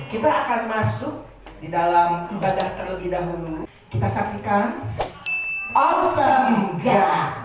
Kita akan masuk di dalam ibadah terlebih dahulu. Kita saksikan Awesome God.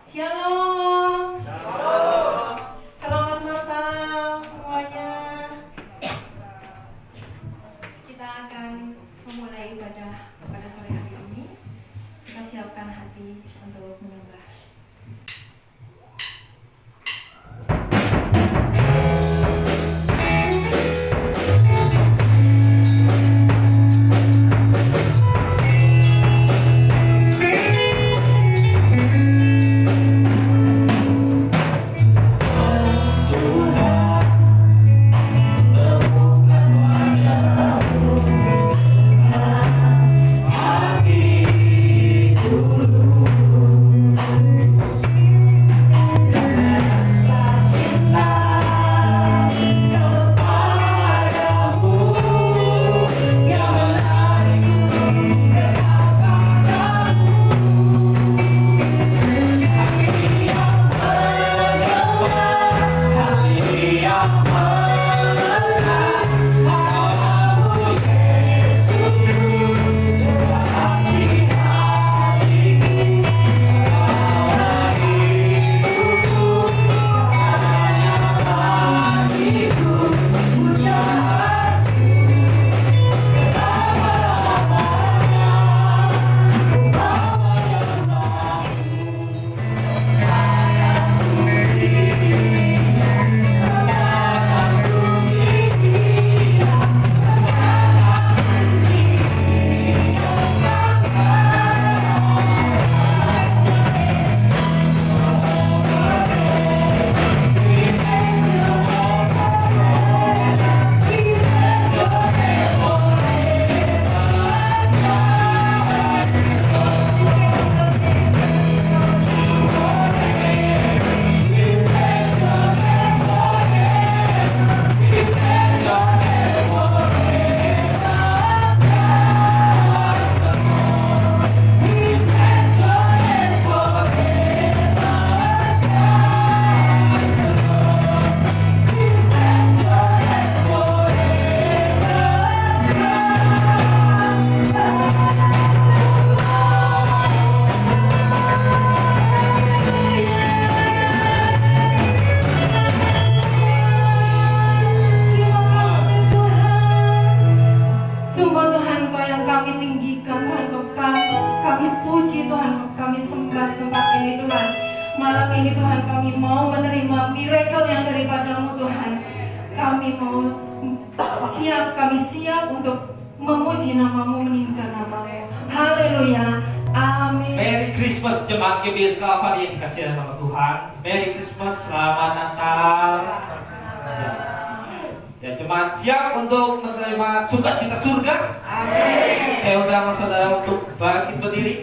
Shalom. Selamat Natal semuanya. Kita akan memulai ibadah pada sore hari ini. Kita siapkan hati untuk menyembah. Hati dulu puji Tuhan, kami sembah di tempat ini Tuhan. Malam ini Tuhan kami mau menerima miracle yang daripadamu Tuhan. Kami mau kami siap untuk memuji namamu, meninggikan namamu. Haleluya. Amin. Merry Christmas jemaat GBS Kalvari yang dikasihi nama Tuhan. Merry Christmas, selamat Natal. Siap. Ya, jemaat siap untuk menerima sukacita surga. Amin. Saya undang saudara untuk bangkit berdiri.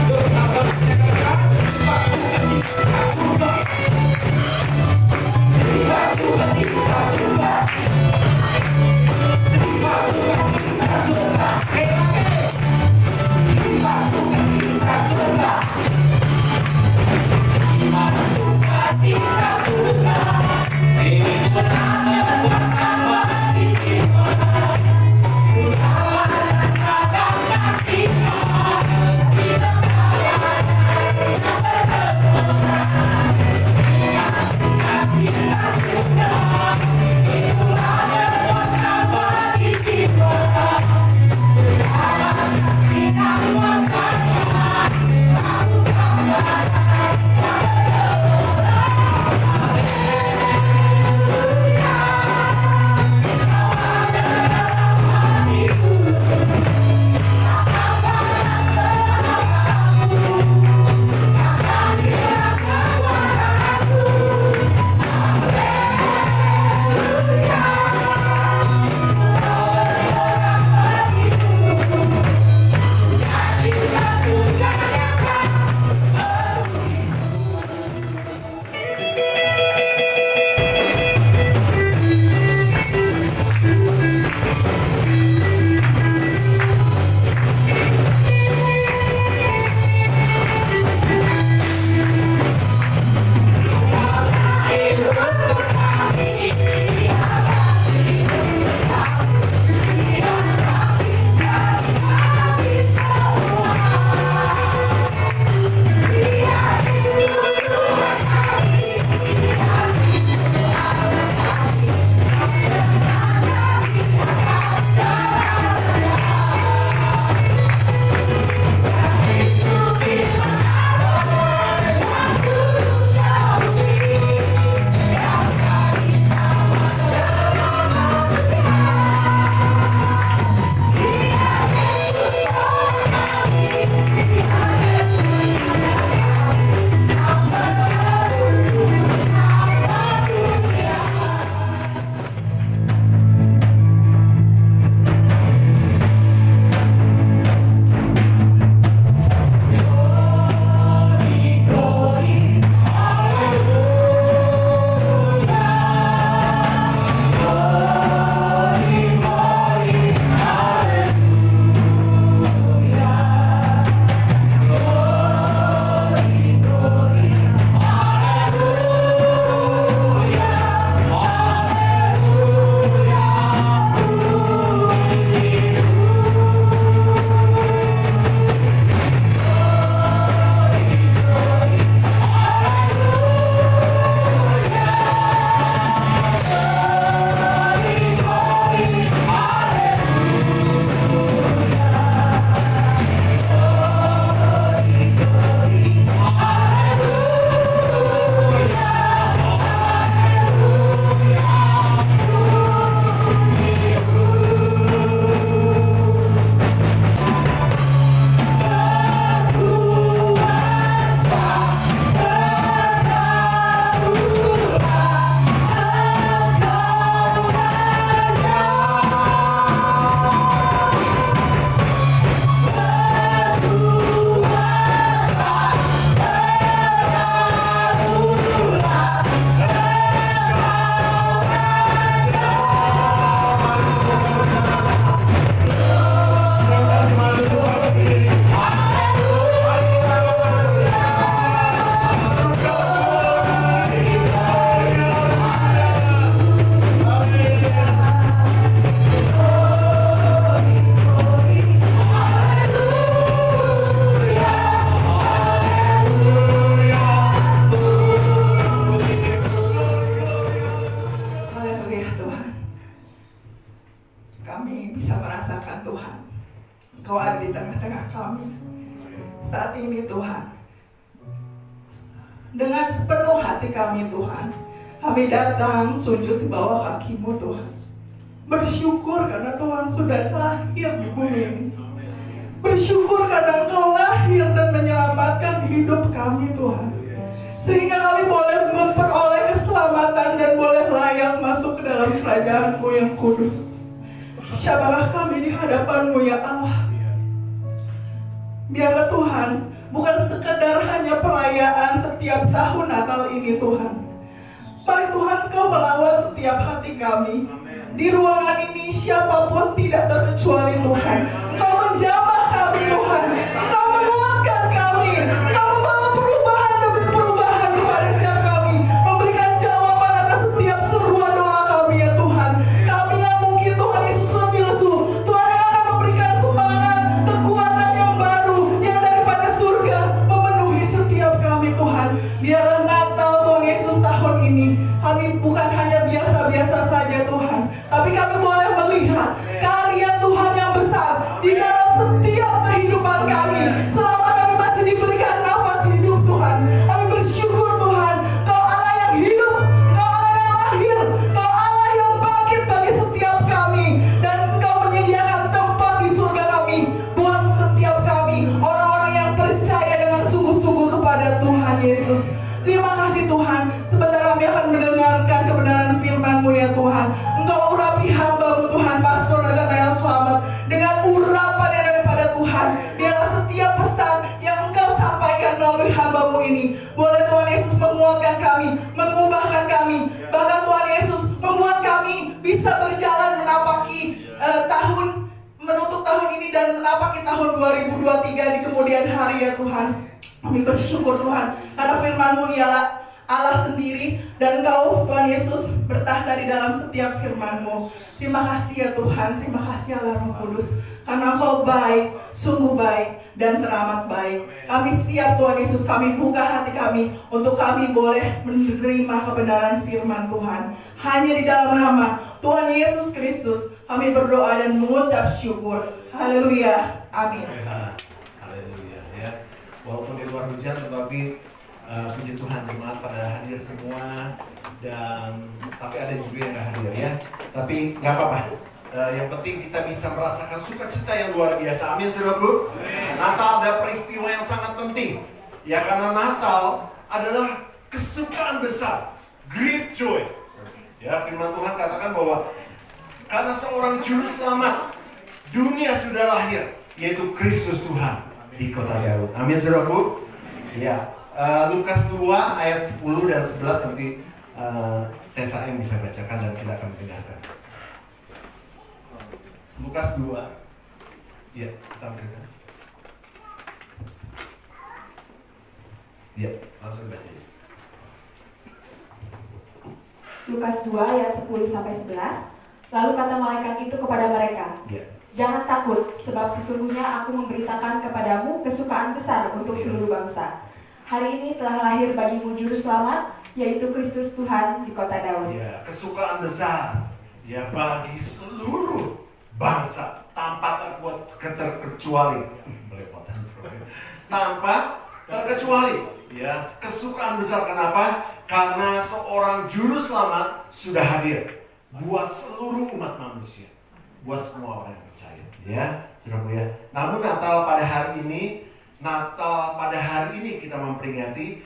Yuk, sama-sama kita katakan, terima sukacita surga. Terima sukacita surga. Terima sukacita surga. Sekali lagi. Terima sukacita surga. Terima sukacita surga. Haleluya Tuhan. Kami bisa merasakan Tuhan, Engkau ada di tengah-tengah kami saat ini Tuhan. Dengan sepenuh hati kami Tuhan, kami datang sujud di bawah kaki-Mu Tuhan. Bersyukur karena Tuhan sudah lahir di bumi ini. Bersyukur karena Engkau lahir dan menyelamatkan hidup kami Tuhan. Sehingga kami boleh memperoleh keselamatan dan boleh layak masuk ke dalam kerajaan-Mu yang kudus. Siapakah kami di hadapan-Mu ya Allah? Biarlah Tuhan, bukan sekedar hanya perayaan setiap tahun Natal ini Tuhan. Mari Tuhan Kau melawat setiap hati kami. Di ruangan ini siapapun tidak terkecuali Tuhan. Engkau menjamah kami Tuhan. Engkau menguatkan kami. Engkau membawa perubahan demi perubahan kepada setiap kami. Memberikan jawaban atas setiap seruan doa kami ya Tuhan. Kami yang mungkin Tuhan Yesus letih lesu, Tuhan yang akan memberikan semangat, kekuatan yang baru yang daripada surga memenuhi setiap kami Tuhan. Biarlah Natal Tuhan Yesus tahun ini kami bukan hanya biasa-biasa saja Tuhan, tapi kami boleh melihat karya Tuhan yang besar di dalam setiap kehidupan kami. Selama kami masih diberikan nafas hidup Tuhan, kami bersyukur Tuhan, Kau Allah yang hidup, Kau Allah yang lahir, Kau Allah yang bangkit bagi setiap kami, dan Engkau menyediakan tempat di surga kami buat setiap kami, orang-orang yang percaya dengan sungguh-sungguh kepada Tuhan Yesus. Terima kasih Tuhan. Sebentar kami akan mendengarkan kebenaran firman-Mu ya Tuhan. Engkau urapi hamba-Mu Tuhan, Pastor Nathanael Slamet, dengan urapan yang daripada Tuhan. Biarlah setiap pesan yang Engkau sampaikan melalui hamba-Mu ini boleh Tuhan Yesus menguatkan kami, mengubahkan kami. Bahkan Tuhan Yesus membuat kami bisa berjalan menapaki menutup tahun ini dan menapaki tahun 2023 di kemudian hari ya Tuhan. Kami bersyukur Tuhan karena firman-Mu ialah Allah sendiri, dan Engkau Tuhan Yesus bertahta di dalam setiap firman-Mu. Terima kasih ya Tuhan, terima kasih Allah Roh Kudus, karena Engkau baik, sungguh baik dan teramat baik. Kami siap Tuhan Yesus, kami buka hati kami untuk kami boleh menerima kebenaran firman Tuhan. Hanya di dalam nama Tuhan Yesus Kristus kami berdoa dan mengucap syukur. Haleluya, amin. Haleluya ya. Walaupun di luar hujan, tetapi puji Tuhan jemaat pada hadir semua, dan tapi ada juga yang nggak hadir ya. Tapi nggak apa-apa. Yang penting kita bisa merasakan sukacita yang luar biasa. Amin, saudaraku. Natal ada peristiwa yang sangat penting. Ya, karena Natal adalah kesukaan besar, great joy. Ya, firman Tuhan katakan bahwa karena seorang juru selamat dunia sudah lahir, yaitu Kristus Tuhan di kota Daud. Amin, saudaraku. Ya. Lukas 2 ayat 10 dan 11 nanti Tessa yang bisa bacakan dan kita akan mendengarkan. Lukas 2. Ya, kita berikan. Ya, langsung baca ya. Lukas 2 ayat 10 sampai 11. Lalu kata malaikat itu kepada mereka, Ya. jangan takut, sebab sesungguhnya aku memberitakan kepadamu kesukaan besar untuk seluruh bangsa. Hari ini telah lahir bagimu juru selamat, yaitu Kristus Tuhan di kota Daud. Ya, kesukaan besar ya bagi seluruh bangsa tanpa terkecuali. Belepotan sekali. Tanpa terkecuali. Ya, kesukaan besar kenapa? Karena seorang juru selamat sudah hadir buat seluruh umat manusia, buat semua orang yang percaya. Ya, saudara ya. Namun Natal pada hari ini kita memperingati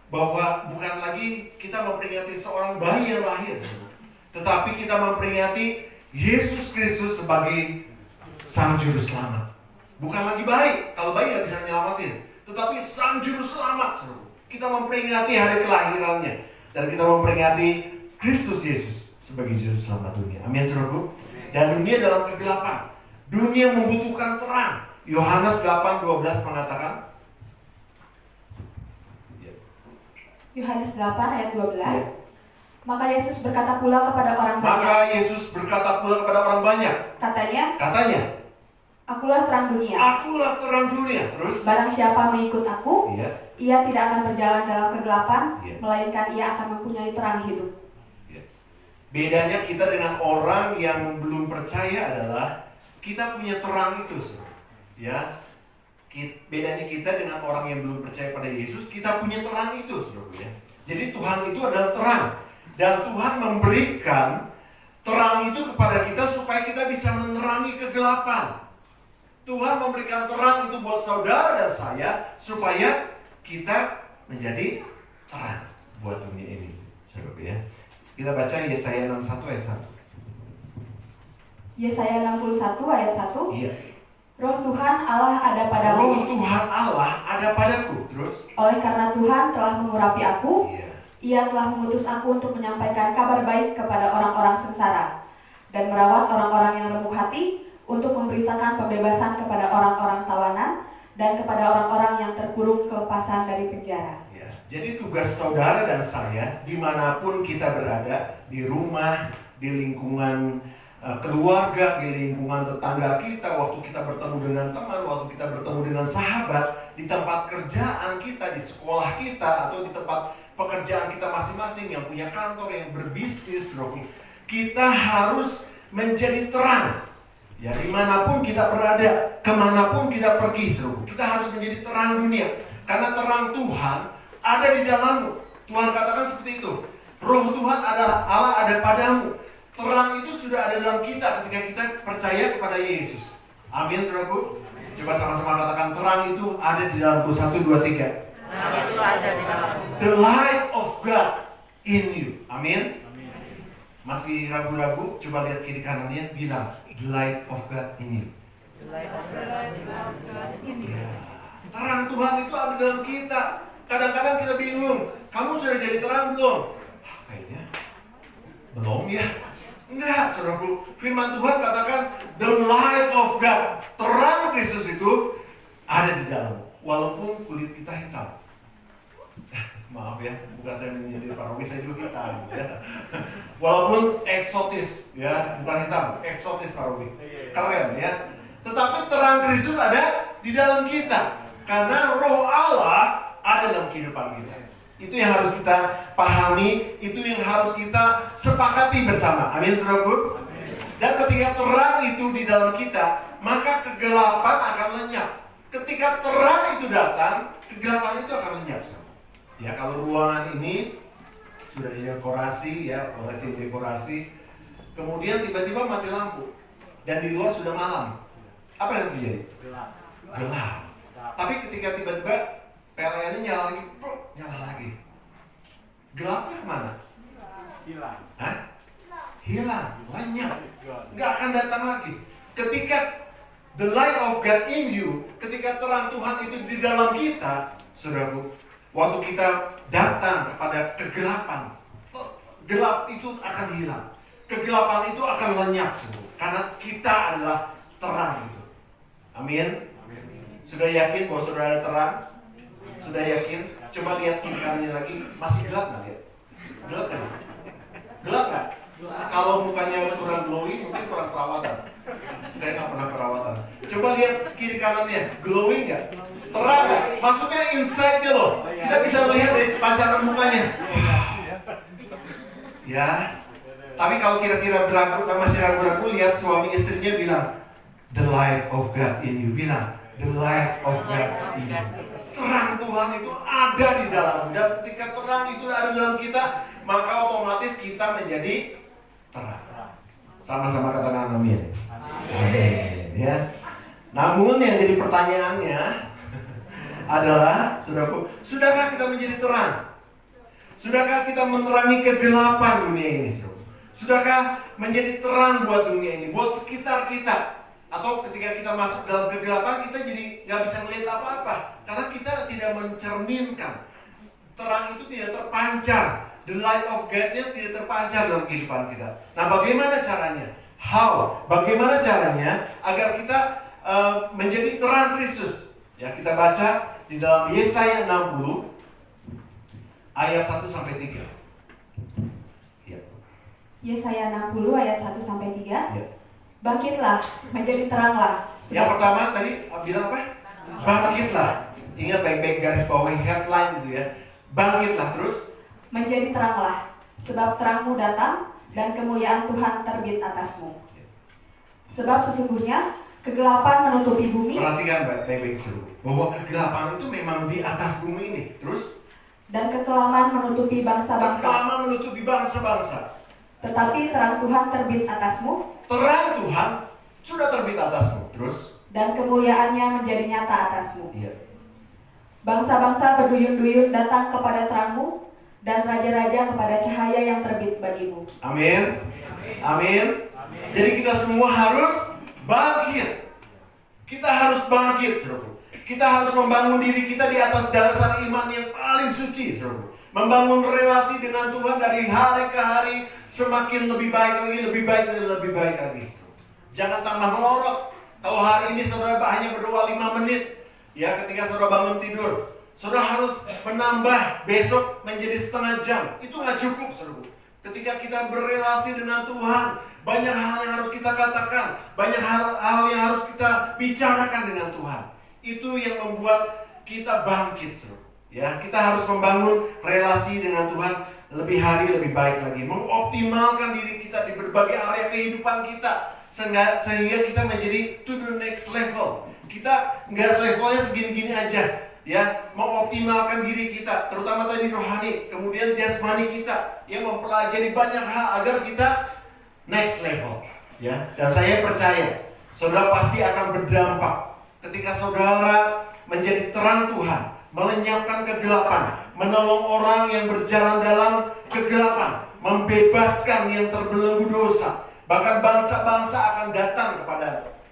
bahwa bukan lagi kita memperingati seorang bayi yang lahir, tetapi kita memperingati Yesus Kristus sebagai Sang Juru Selamat. Bukan lagi bayi, kalau bayi nggak bisa nyelamatin, tetapi Sang Juru Selamat. Kita memperingati hari kelahirannya, dan kita memperingati Kristus Yesus sebagai Juru Selamat dunia. Amin, saudaraku. Dan dunia dalam kegelapan, dunia membutuhkan terang. Yohanes 8:12 mengatakan, Yohanes 8 ayat 12. Maka Yesus berkata pula kepada orang banyak. Katanya, akulah terang dunia. Terus, barang siapa mengikut aku, ia tidak akan berjalan dalam kegelapan, Iya. melainkan ia akan mempunyai terang hidup. Bedanya kita dengan orang yang belum percaya adalah kita punya terang itu, ya. Bedanya kita dengan orang yang belum percaya pada Yesus, kita punya terang itu, ya. Jadi Tuhan itu adalah terang, dan Tuhan memberikan terang itu kepada kita supaya kita bisa menerangi kegelapan. Tuhan memberikan terang itu buat saudara dan saya supaya kita menjadi terang buat dunia ini, saudara, ya. Kita baca Yesaya 61 ayat 1. Yesaya 61 ayat 1. Iya. Roh Tuhan Allah ada padaku. Roh Tuhan Allah ada padaku. Terus? Oleh karena Tuhan telah mengurapi aku, Iya. Ia telah mengutus aku untuk menyampaikan kabar baik kepada orang-orang sengsara dan merawat orang-orang yang lemah hati, untuk memberitakan pembebasan kepada orang-orang tawanan dan kepada orang-orang yang terkurung kelepasan dari penjara. Ya. Jadi tugas saudara dan saya dimanapun kita berada, di rumah, di lingkungan keluarga, di lingkungan tetangga kita, waktu kita bertemu dengan teman, waktu kita bertemu dengan sahabat, di tempat kerjaan kita, di sekolah kita, atau di tempat pekerjaan kita masing-masing yang punya kantor, yang berbisnis, kita harus menjadi terang. Ya, dimanapun kita berada, kemanapun kita pergi, kita harus menjadi terang dunia. Karena terang Tuhan ada di dalammu. Tuhan katakan seperti itu. Roh Tuhan Allah ada padamu. Terang itu sudah ada dalam kita ketika kita percaya kepada Yesus. Amin, saudaraku. Coba sama-sama katakan, terang itu ada di dalamku. 1, 2, 3. Terang itu ada di dalamku. The light of God in you. Amin. Masih ragu-ragu? Coba lihat kiri kanannya, bilang, the light of God in you. Ya. Terang Tuhan itu ada dalam kita. Kadang-kadang kita bingung, kamu sudah jadi terang belum? Kayaknya belum ya. Enggak, saudaraku. Firman Tuhan katakan, the light of God, terang Kristus itu ada di dalam, walaupun kulit kita hitam. Maaf ya, bukan saya menjadi paroki, saya juga hitam ya. Walaupun eksotis ya, bukan hitam, eksotis paroki. Keren ya. Tetapi terang Kristus ada di dalam kita. Karena Roh Allah ada dalam kehidupan kita. Itu yang harus kita pahami, itu yang harus kita sepakati bersama. Amin, saudaraku. Dan ketika terang itu di dalam kita, maka kegelapan akan lenyap. Ketika terang itu datang, kegelapan itu akan lenyap. Ya, kalau ruangan ini sudah didekorasi ya oleh tim dekorasi, kemudian tiba-tiba mati lampu dan di luar sudah malam, apa yang terjadi? Gelap. Tapi ketika tiba-tiba PLN-nya nyala lagi, nyala lagi. Gelapnya kemana? Hilang. Hah? Hilang, lenyap, nggak akan datang lagi. Ketika the light of God in you, ketika terang Tuhan itu di dalam kita, saudaraku, waktu kita datang kepada kegelapan, gelap itu akan hilang. Kegelapan itu akan lenyap, saudara. Karena kita adalah terang itu. Amin. Sudah yakin bahwa saudara ada terang? Sudah yakin? Coba lihat kiri kanannya lagi, masih gelap nggak ya? Gelap kan? Gelap nggak? Kalau mukanya kurang glowing, mungkin kurang perawatan. Saya nggak pernah perawatan. Coba lihat kiri kanannya, glowing nggak? Terang nggak? Maksudnya inside-nya loh. Kita bisa melihat dari pancaran mukanya. Ya. Tapi kalau kira-kira masih ragu-ragu, lihat suami istrinya bilang, the light of God in you. Bilang, the light of God in you. Terang Tuhan itu ada di dalam. Dan ketika terang itu ada dalam kita, maka otomatis kita menjadi terang. Sama-sama katakan amin. Amin. Ya. Namun yang jadi pertanyaannya adalah, saudaraku, sudahkah kita menjadi terang? Sudahkah kita menerangi kegelapan dunia ini, saudara? Sudahkah menjadi terang buat dunia ini, buat sekitar kita? Atau ketika kita masuk dalam kegelapan, kita jadi nggak bisa melihat apa-apa karena kita tidak mencerminkan. Terang itu tidak terpancar, the light of God-nya tidak terpancar dalam kehidupan kita. Nah, bagaimana caranya? Bagaimana caranya agar kita menjadi terang Kristus? Ya, kita baca di dalam Yesaya 60 ayat 1 sampai 3. Ya. Yesaya 60 ayat 1 sampai 3. Ya. Bangkitlah, menjadi teranglah. Yang pertama tadi bilang apa? Bangkitlah. Ingat baik-baik garis bawahi headline itu ya. Bangkitlah, terus menjadi teranglah, sebab terangmu datang dan kemuliaan Tuhan terbit atasmu. Sebab sesungguhnya kegelapan menutupi bumi. Perhatikan baik-baik seru, bahwa kegelapan itu memang di atas bumi ini. Terus? Dan kekelaman menutupi bangsa-bangsa. Kekelaman menutupi bangsa-bangsa. Tetapi terang Tuhan terbit atasmu. Terang Tuhan sudah terbit atasmu. Terus? Dan kemuliaannya menjadi nyata atasmu. Iya. Bangsa-bangsa berduyun-duyun datang kepada terangmu, dan raja-raja kepada cahaya yang terbit bagimu. Amin. Amin. Jadi kita semua harus bangkit. Kita harus bangkit, saudara. Kita harus membangun diri kita di atas dasar iman yang paling suci, saudara. Membangun relasi dengan Tuhan dari hari ke hari semakin lebih baik lagi, lebih baik dan lebih baik lagi, saudara. Jangan tambah melorot. Kalau hari ini saudara hanya berdoa 5 menit, ya ketika saudara bangun tidur, saudara harus menambah besok menjadi setengah jam. Itu nggak cukup, saudara. Ketika kita berrelasi dengan Tuhan, banyak hal yang harus kita katakan, banyak hal yang harus kita bicarakan dengan Tuhan. Itu yang membuat kita bangkit, saudara. Ya, kita harus membangun relasi dengan Tuhan lebih hari lebih baik lagi, mengoptimalkan diri kita di berbagai area kehidupan kita, sehingga kita menjadi to the next level. Kita nggak levelnya segini-gini aja, ya, mengoptimalkan diri kita, terutama tadi rohani, kemudian jasmani kita, yang mempelajari banyak hal agar kita next level, ya. Dan saya percaya, saudara pasti akan berdampak ketika saudara menjadi terang Tuhan, melenyapkan kegelapan, menolong orang yang berjalan dalam kegelapan, membebaskan yang terbelenggu dosa. Bahkan bangsa-bangsa akan datang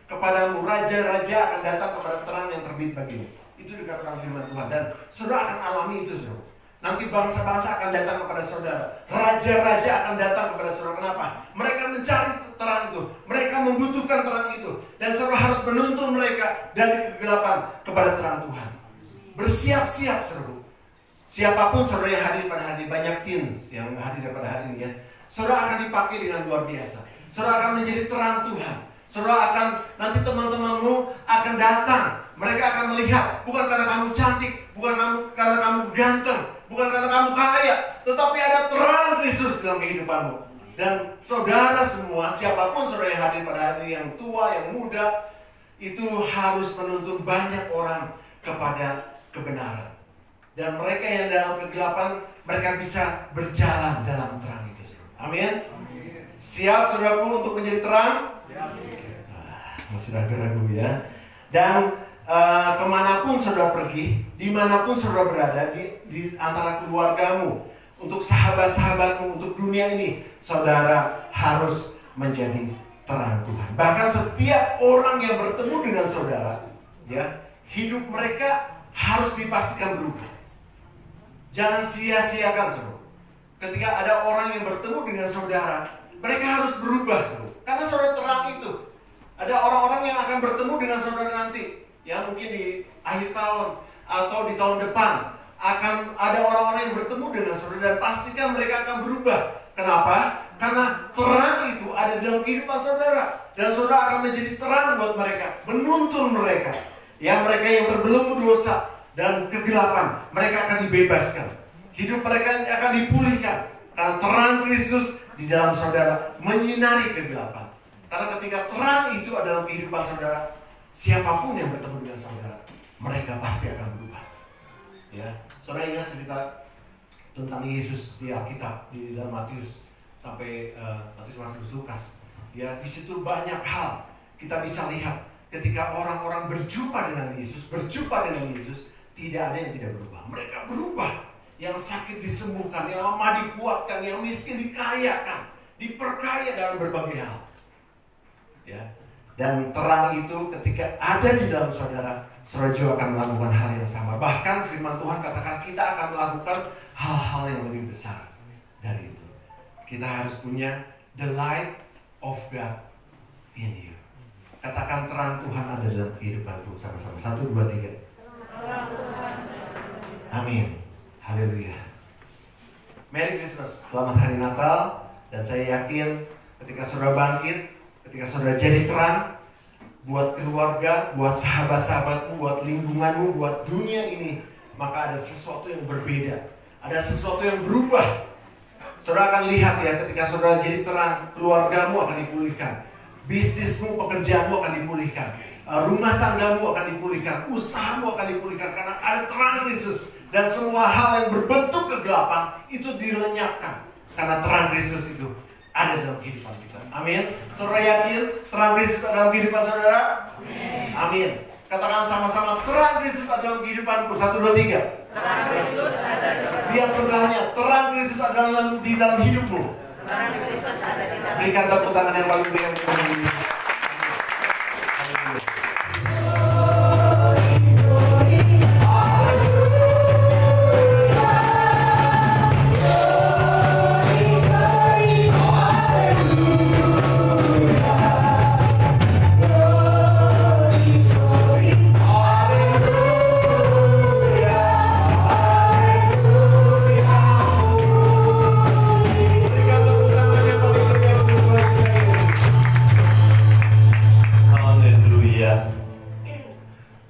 kepadamu, raja-raja akan datang kepada terang yang terbit bagimu. Itu dikatakan firman Tuhan, dan saudara akan alami itu, saudara. Nanti bangsa-bangsa akan datang kepada saudara, raja-raja akan datang kepada saudara. Kenapa? Mereka mencari terang itu, mereka membutuhkan terang itu, dan saudara harus menuntun mereka dari kegelapan kepada terang Tuhan. Bersiap-siap, saudara. Siapapun saudara yang hadir pada hari ini, banyak teens yang hadir pada hari ini, ya. Saudara akan dipakai dengan luar biasa. Saudara akan menjadi terang Tuhan. Saudara akan, nanti teman-temanmu akan datang. Mereka akan melihat, bukan karena kamu cantik, bukan karena kamu ganteng, bukan karena kamu kaya, tetapi ada terang Kristus dalam kehidupanmu. Dan saudara semua, siapapun saudara yang hadir pada hari ini, yang tua, yang muda, itu harus menuntun banyak orang kepada kebenaran. Dan mereka yang dalam kegelapan, mereka bisa berjalan dalam terang itu, saudara. Amin. Siap saudaraku untuk menjadi terang? Masih ragu-ragu, ya. Dan kemanapun saudara pergi, dimanapun saudara berada, di antara keluargamu, untuk sahabat-sahabatmu, untuk dunia ini, saudara harus menjadi terang Tuhan. Bahkan setiap orang yang bertemu dengan saudara, ya, hidup mereka harus dipastikan berubah. Jangan sia-siakan, saudara. Ketika ada orang yang bertemu dengan saudara, mereka harus berubah, saudara. Karena saudara terang itu. Ada orang-orang yang akan bertemu dengan saudara nanti, ya, mungkin di akhir tahun atau di tahun depan akan ada orang-orang yang bertemu dengan saudara, dan pastikan mereka akan berubah. Kenapa? Karena terang itu ada dalam kehidupan saudara, dan saudara akan menjadi terang buat mereka, menuntun mereka. Ya, mereka yang terbelenggu dosa dan kegelapan, mereka akan dibebaskan. Hidup mereka akan dipulihkan karena terang Kristus di dalam saudara menyinari kegelapan. Karena ketika terang itu adalah kehidupan saudara, siapapun yang bertemu dengan saudara, mereka pasti akan berubah. Ya, saudara ingat cerita tentang Yesus di Alkitab, di dalam Matius sampai Matius, Markus, Lukas. Ya, di situ banyak hal kita bisa lihat ketika orang-orang berjumpa dengan Yesus, tidak ada yang tidak berubah. Mereka berubah. Yang sakit disembuhkan, yang lemah dikuatkan, yang miskin dikayakan, diperkaya dalam berbagai hal. Ya, dan terang itu ketika ada di dalam saudara, saudara juga akan melakukan hal yang sama. Bahkan firman Tuhan katakan kita akan melakukan hal-hal yang lebih besar dari itu. Kita harus punya the light of God in you. Katakan terang Tuhan ada dalam kehidupanku sama-sama. 1, 2, 3. Amin. Haleluya. Merry Christmas. Selamat Hari Natal. Dan saya yakin ketika saudara bangkit, ketika saudara jadi terang buat keluarga, buat sahabat-sahabatmu, buat lingkunganmu, buat dunia ini, maka ada sesuatu yang berbeda. Ada sesuatu yang berubah. Saudara akan lihat ya, ketika saudara jadi terang, keluargamu akan dipulihkan, bisnismu, pekerjaanmu akan dipulihkan, rumah tanggamu akan dipulihkan, usahamu akan dipulihkan karena ada terang Kristus. Dan semua hal yang berbentuk kegelapan itu dilenyapkan karena terang Kristus itu ada dalam kehidupan kita. Amin. Saudara yakin terang Kristus ada dalam kehidupan saudara? Amin. Katakan sama-sama, terang Kristus ada dalam kehidupanku. 1, 2, 3. Terang Kristus ada dalam. Lihat sebelahnya, terang Kristus ada di dalam hidupmu. Terang Kristus ada di dalam. Berikan tepuk tangan yang paling meriah untuk ini.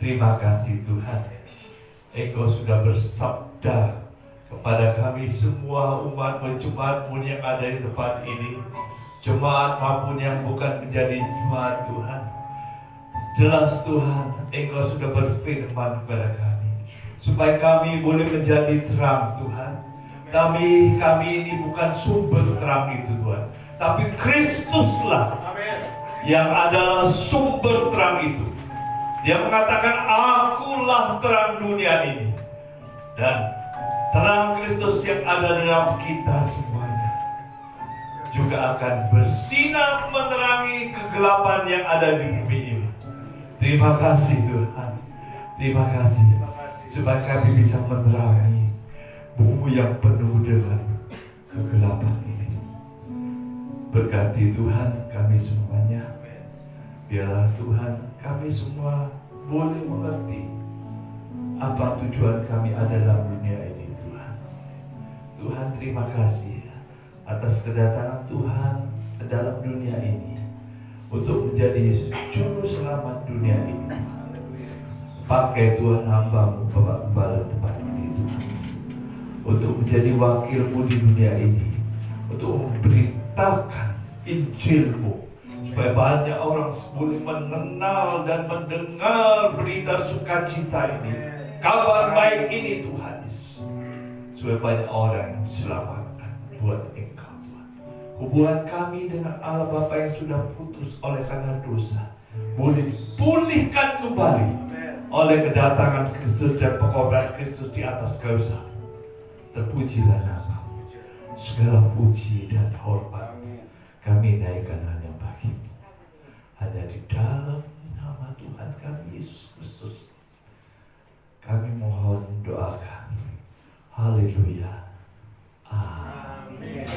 Terima kasih Tuhan, Engkau sudah bersabda kepada kami semua umat jemaat-Mu yang ada di tempat ini, jemaat maupun yang bukan menjadi jemaat Tuhan. Jelas Tuhan, Engkau sudah berfirman kepada kami supaya kami boleh menjadi terang Tuhan. Kami ini bukan sumber terang itu Tuhan, tapi Kristuslah yang adalah sumber terang itu. Dia mengatakan, akulah terang dunia ini. Dan terang Kristus yang ada dalam kita semuanya juga akan bersinar menerangi kegelapan yang ada di bumi ini. Terima kasih Tuhan. Terima kasih supaya kami bisa menerangi bumi yang penuh dengan kegelapan ini. Berkati Tuhan kami semuanya. Biarlah Tuhan kami semua boleh mengerti apa tujuan kami ada dalam dunia ini Tuhan. Tuhan terima kasih atas kedatangan Tuhan ke dalam dunia ini untuk menjadi juru selamat dunia ini. Pakai Tuhan hamba-Mu Bapak Gembala tempat ini Tuhan, untuk menjadi wakil-Mu di dunia ini, untuk memberitakan Injil-Mu supaya banyak orang boleh mengenal dan mendengar berita sukacita ini, kabar baik ini Tuhan Yesus, supaya banyak orang yang diselamatkan buat Engkau Tuhan. Hubungan kami dengan Allah Bapa yang sudah putus oleh karena dosa boleh dipulihkan kembali oleh kedatangan Kristus dan pengorbanan Kristus di atas kayu salib. Terpujilah nama-Mu. Segala puji dan hormat kami naikkan hanya bagi-Mu. Hanya di dalam nama Tuhan kami Yesus Kristus kami mohon doa kami. Haleluya. Amin.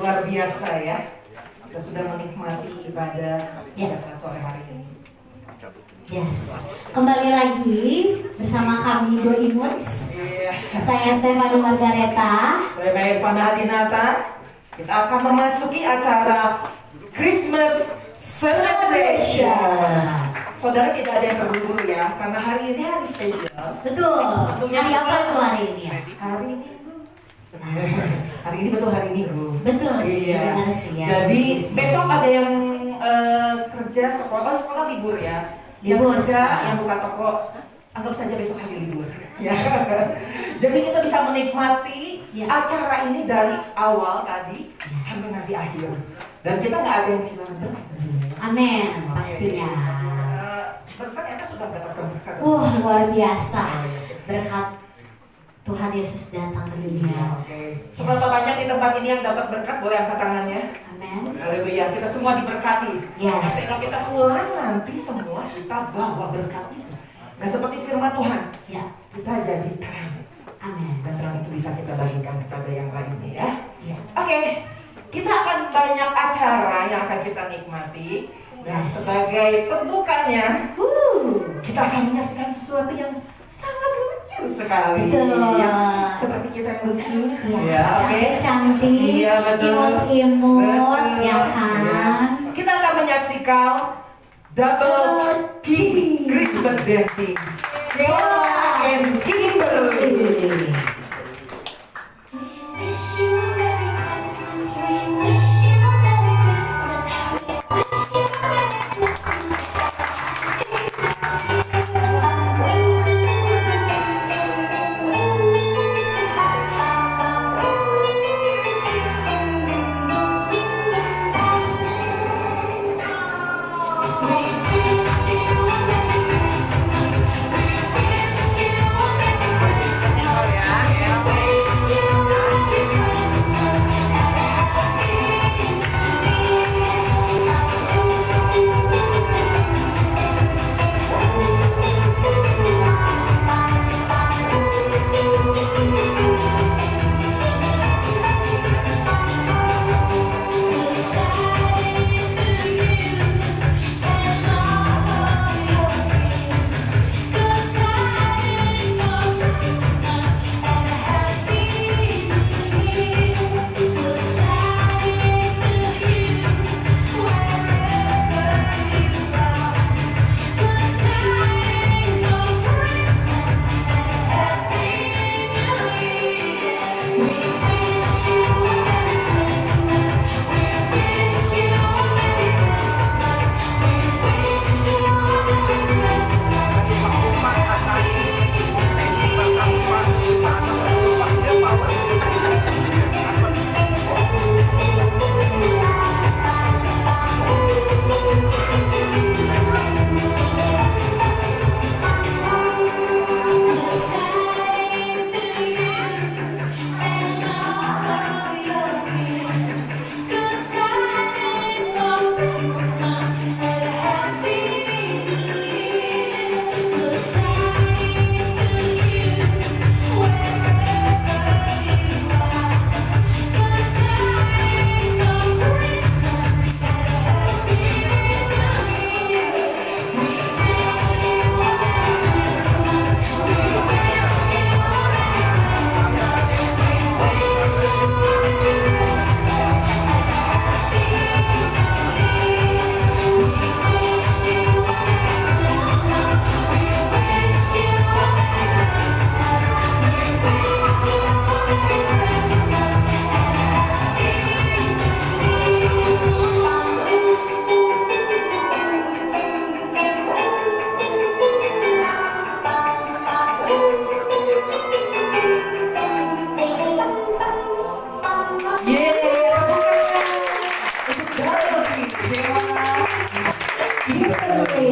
Luar biasa ya, kita sudah menikmati ibadah pada sore hari ini. Yes, kembali lagi bersama kami Doi Moods. Iya. Saya Stefani Margareta. Saya Mayor Fanda Hadinata. Kita akan memasuki acara Christmas Celebration. Saudara, tidak ada yang terburu-buru ya, karena hari ini hari spesial. Betul. Hari apa itu hari ini ya? Hari Minggu. Hari ini betul hari Minggu. Betul sih, Iya. benar sih ya. Jadi besok ada yang kerja sekolah libur ya. Yang Libur, kerja, sekolah. yang buka toko anggap saja besok hari libur. Ya. Jadi kita bisa menikmati acara ini dari awal tadi sampai nanti akhir. Dan kita nggak ada yang kehilangan berkat tentunya. Amin, pastinya. Barusan Eka sudah mendapatkan berkat. Luar biasa. Berkat Tuhan Yesus datang ke dunia. Oke. Seberapa banyak di tempat ini yang dapat berkat, boleh angkat tangannya. Amin. Haleluya, kita semua diberkati. Yes. Ketika kita pulang nanti semua kita bawa berkat itu. Nah seperti firman Tuhan, Ya. kita jadi terang. Amin. Dan terang itu bisa kita bagikan kepada yang lainnya ya. Ya. Oke, kita akan banyak acara yang akan kita nikmati. Dan Yes. sebagai pembukanya, kita akan menyaksikan sesuatu yang sangat lucu sekali. Betul. Ya, seperti kita yang lucu. Ya, Ya, oke. cantik, Iya, betul. imut-imut, Betul. ya kan? Ya. Kita akan menyaksikan Double Key Christmas Dancing. Bella and Kimberly.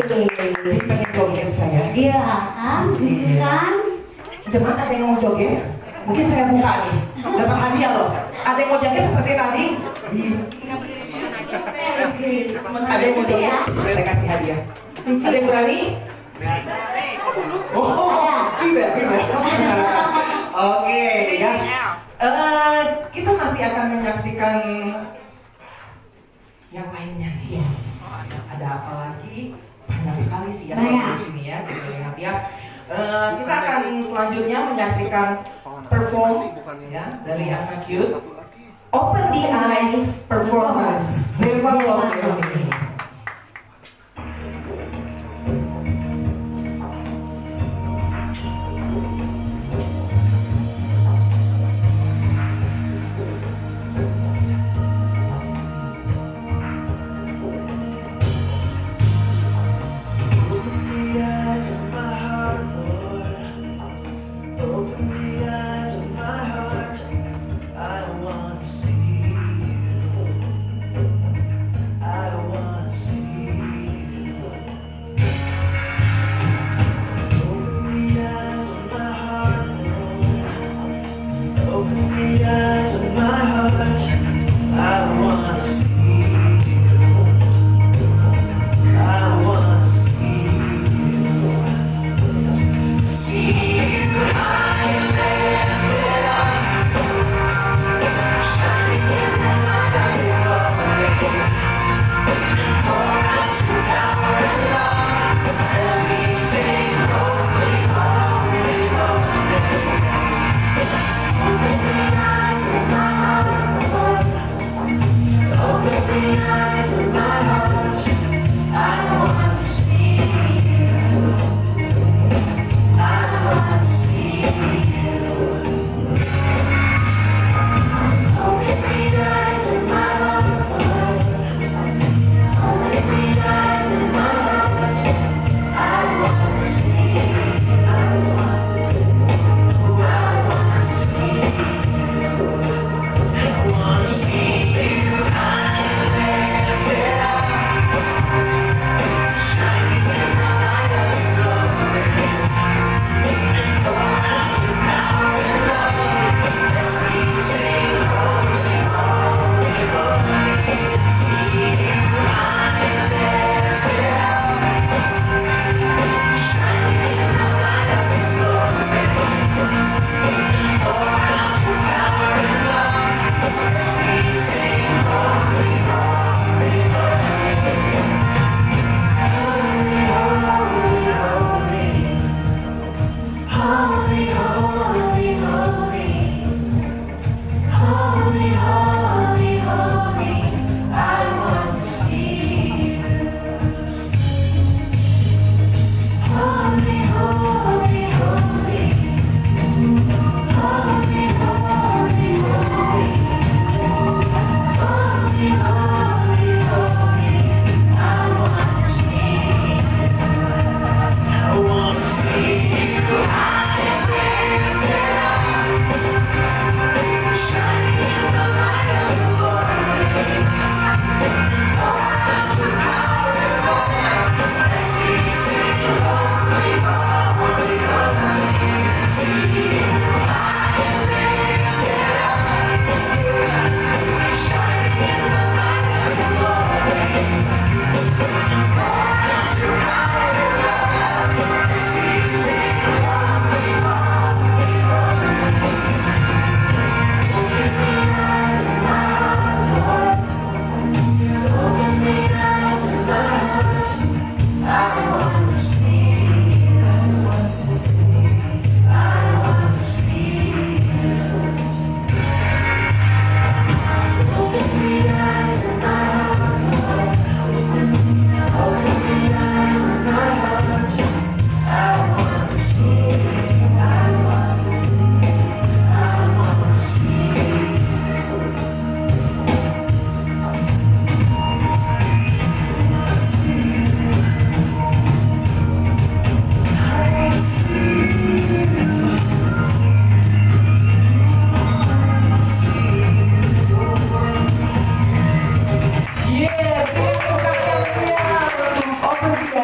Jadi pengen joget saya. Iya kan, lucu kan? Jemaat ada yang mau joget? Mungkin saya buka nih. Dapat hadiah loh. Ada yang mau joget seperti tadi? Iya. Ada yang mau joget? Saya kasih hadiah. Ada yang berani? Oh, tidak. Oke, ya. Kita masih akan menyaksikan yang lainnya nih. Yes. Ada apa lagi? Banyak sekali sih ya Banyak. di sini ya. Kita lihat ya. Kita akan selanjutnya menyaksikan perform ya dari anak youth. Open the Eyes Performance. Zeva Love. Eyes of my heart.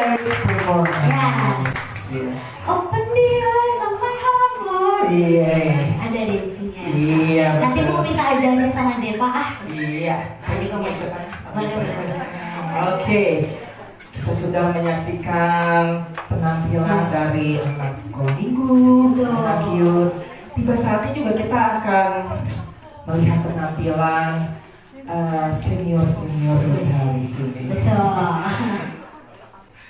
dance performance. Yes. Iya. Open the eyes of my heart, Lord. Iya. Ada dancingnya. Iya, Nanti betul. mau minta ajarin sama Deva ah. Iya, saya juga mau ikutan. Boleh. Oke, kita sudah menyaksikan penampilan Yes. dari anak sekolah minggu, Betul. anak youth. Tiba saatnya juga kita akan melihat penampilan senior-senior kita di sini. Betul.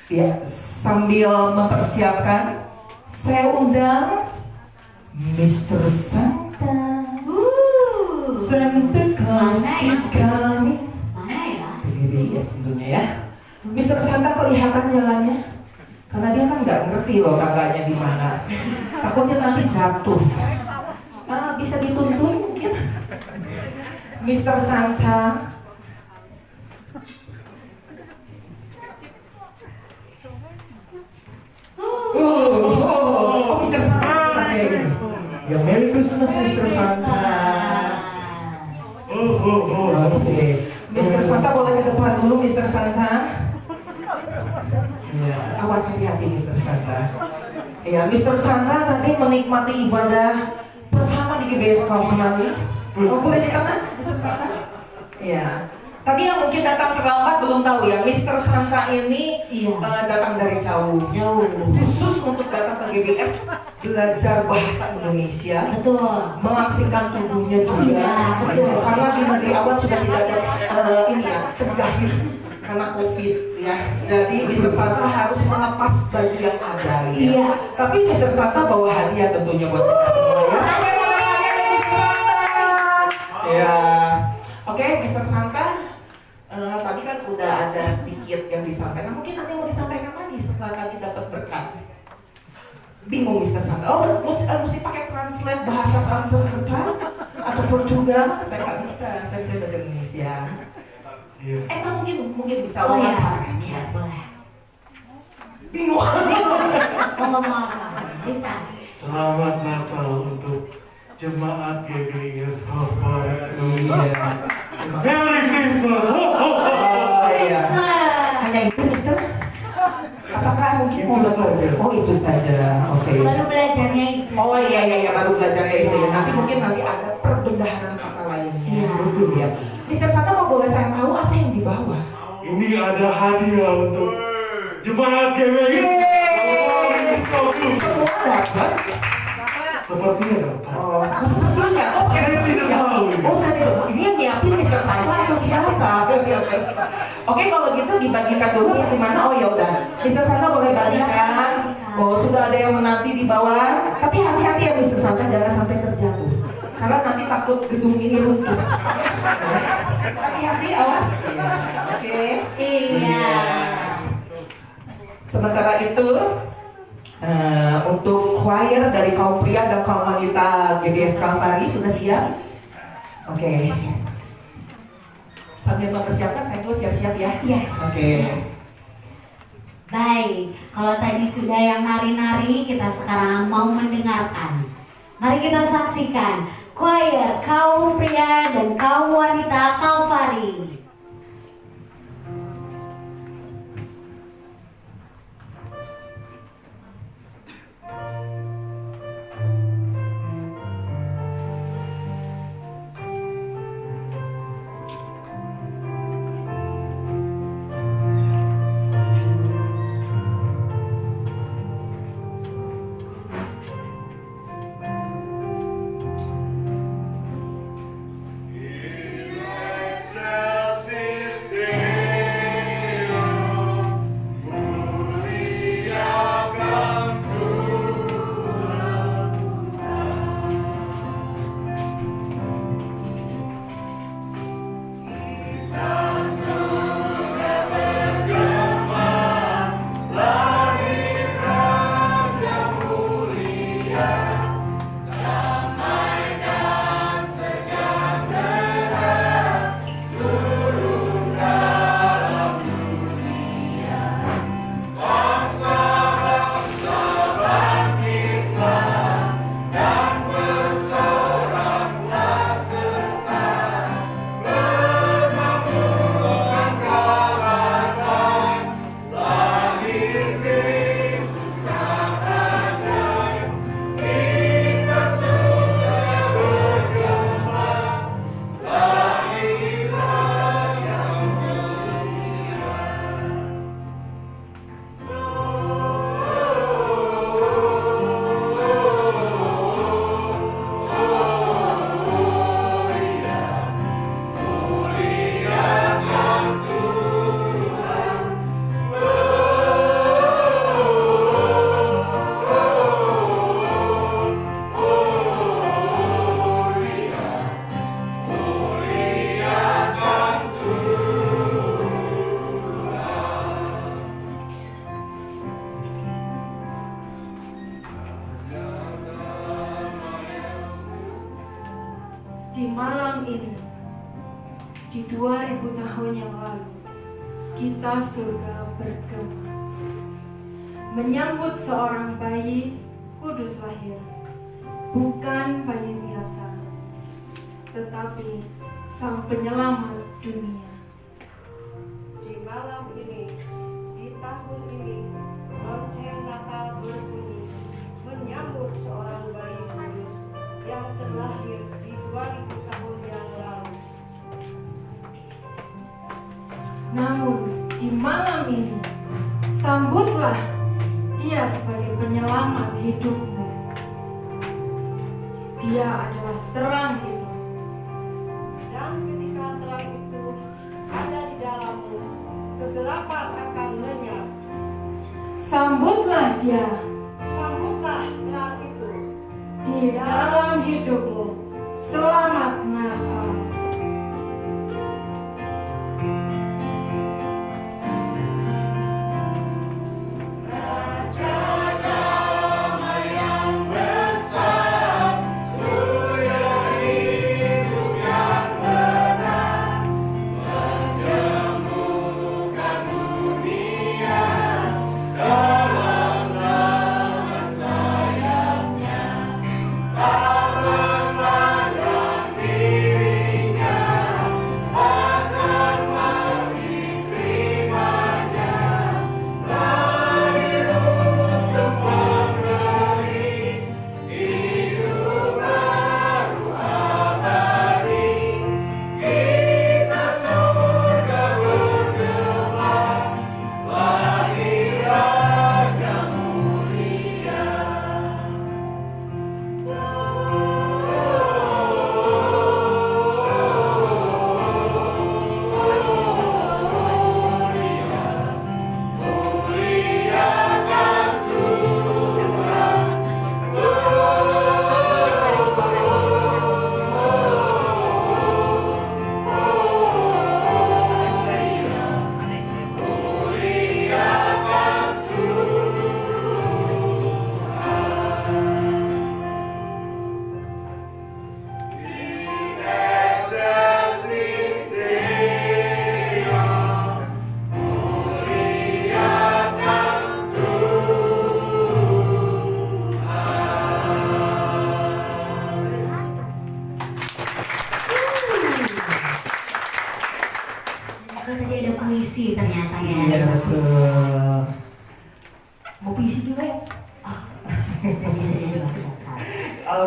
Ya, sambil mempersiapkan, saya undang Mr. Santa. Santa Claus Mana ya? is coming. Mana ya? TGBS tentunya ya. Mr. Santa kelihatan jalannya, karena dia kan nggak ngerti loh tangganya di mana. Takutnya nanti jatuh. Bisa dituntun mungkin. Mr. Santa. Mr. Santa. Oke. Ya, Merry Christmas, Mr. Santa. Oke. Mr. Santa boleh ke depan dulu, Mr. Santa. Ya, awas hati-hati, Mr. Santa. Ya, Mr. Santa nanti menikmati ibadah pertama di GBS Calvary. Oh, boleh di tengah, Mr. Santa? Ya. Tadi yang mungkin datang terlambat belum tahu ya, Mr. Santa ini Iya. datang dari jauh. Jauh. Khusus untuk datang ke GBS belajar bahasa Indonesia, Betul. melangsingkan tubuhnya juga. Iya, betul. Karena di negeri awal sudah tidak ada ini ya, penjahit karena COVID ya. Jadi Mr. Santa harus melepas baju yang ada ya. Iya. Tapi Mr. Santa bawa hadiah tentunya buat kita semua ya. Sampai mana hadiah dari Mr. Santa? Ya. Oke, Mr. Santa. Tadi kan udah ada sedikit yang disampaikan. Mungkin ada yang mau disampaikan lagi setelah tadi dapat berkat. Bingung Mr. Santa. Oh, mesti pakai translate bahasa Sanskerta atau Portugal? Saya nggak bisa. Saya bisa bahasa Indonesia. Kan mungkin bisa Oh ya. wawancara. Iya, boleh. Bingung. Mau ngomong apa? Bisa. Selamat Natal untuk jemaat GBS Calvary. Iya. Merry Christmas. Oh iya. Hanya itu, Mister? Apakah mungkin mau Itu saja. Oh, itu saja. Oke. Baru belajarnya itu. Oh iya baru belajarnya itu ya. Nanti mungkin ada perbendaharaan kata lainnya. Iya. Betul ya. Mister Santa, kalau boleh saya tahu apa yang dibawa? Ini ada hadiah untuk jemaat GBS. Semua dapat. Sepertinya dapat. Oh, sepertinya. Oke, Saya tidak tahu ini. Oh, saya tidak tahu. Ini yang nyiapin Mister Santa atau siapa? Oke, kalau gitu dibagikan dulu bagaimana? Oh ya udah. Mister Santa boleh bagikan. Oh, sudah ada yang menanti di bawah. Tapi hati-hati ya Mister Santa, jangan sampai terjatuh. Karena nanti takut gedung ini runtuh. Hati-hati, awas. Iya. Oke. Iya. Sementara itu, untuk choir dari kaum pria dan kaum wanita GBS Calvary sudah siap? Oke. Sambil mempersiapkan, saya juga siap-siap ya. Yes. Oke. Baik, kalau tadi sudah yang nari-nari, kita sekarang mau mendengarkan. Mari kita saksikan choir kaum pria dan kaum wanita Calvary. Excelsior. malam ini, di 2000 tahun yang lalu, kita surga bergema, menyambut seorang bayi kudus lahir, bukan bayi biasa, tetapi sang penyelamat dunia. Di malam ini, di tahun ini, lonceng Natal berbunyi, menyambut seorang bayi kudus yang terlahir di 2000 tahun yang lalu. Namun di malam ini, sambutlah Dia sebagai penyelamat hidupmu. Dia adalah terang itu. Dan ketika terang itu ada di dalammu, kegelapan akan lenyap. Sambutlah Dia Sambutlah terang itu di dalam hidupmu. Selamat Natal. Tadi ada puisi ternyata ya. Iya betul. Mau puisi juga ya? Tadi sudah dibacakan.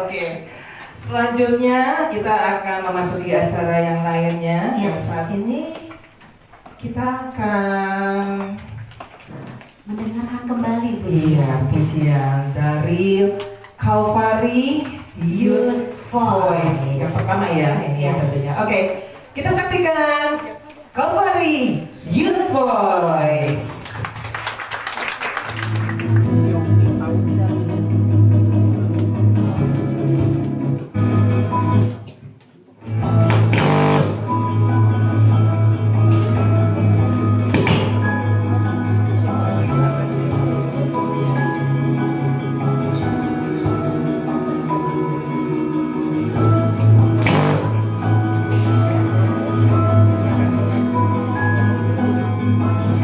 Oke. Selanjutnya kita akan memasuki acara yang lainnya. Yes. Saat ini kita akan Mendengarkan kembali pujian. pujian dari Calvary Youth Voice. Yang pertama ya ini Yes. tentunya. Oke, kita saksikan Calvary Youth Voice. Di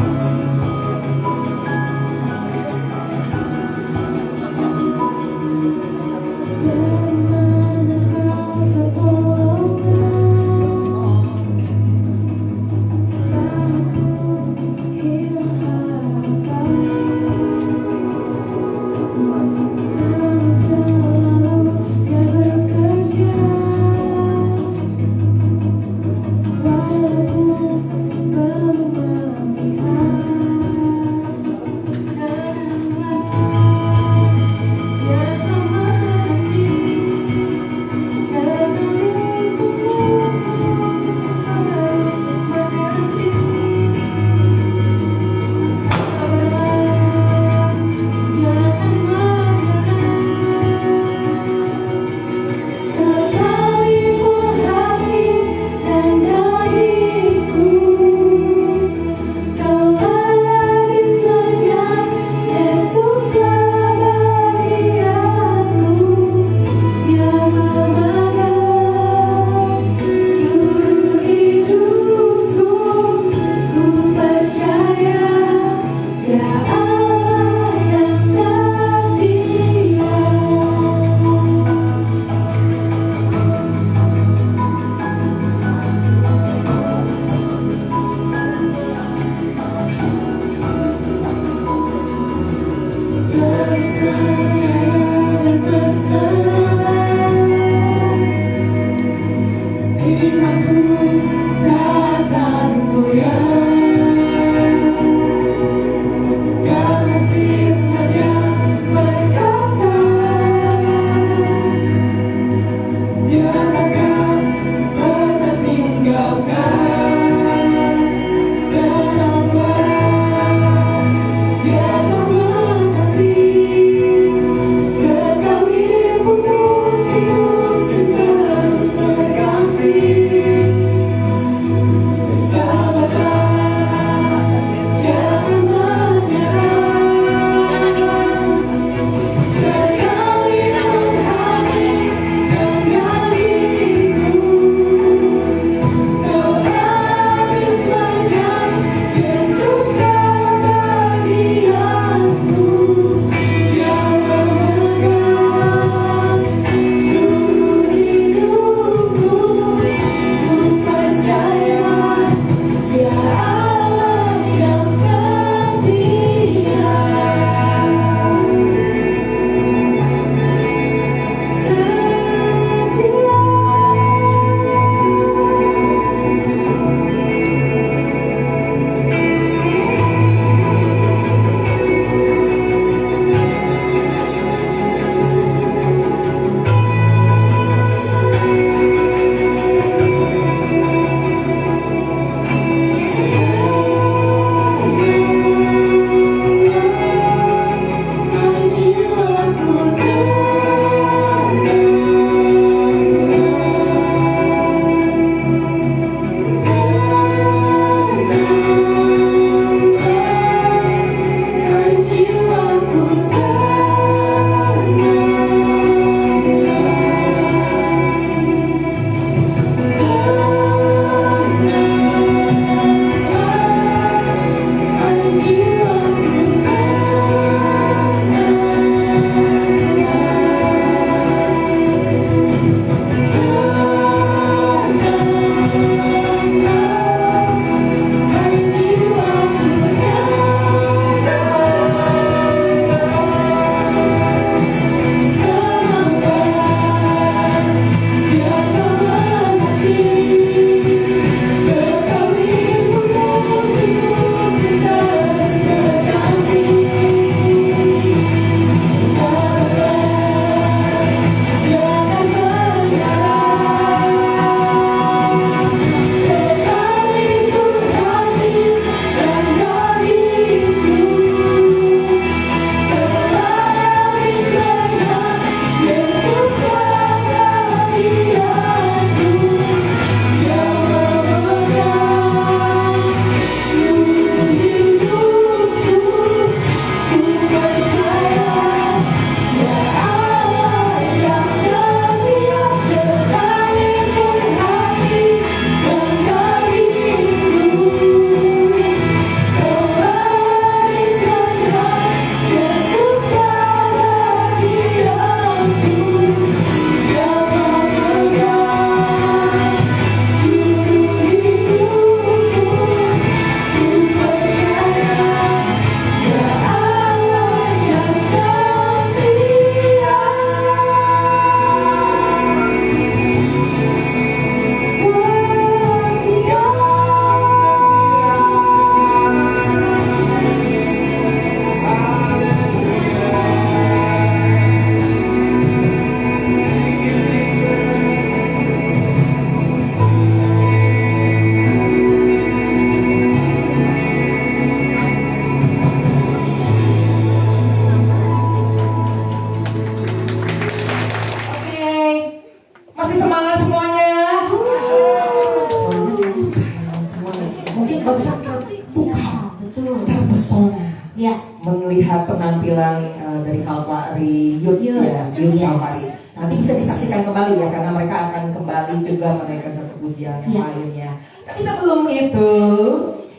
terpesona Ya. melihat penampilan dari Calvary Youth, Youth. ya, Youth Yes. Calvary. Nanti bisa disaksikan kembali ya, karena mereka akan kembali juga menaikkan satu pujian yang Ya. lainnya. Tapi sebelum itu,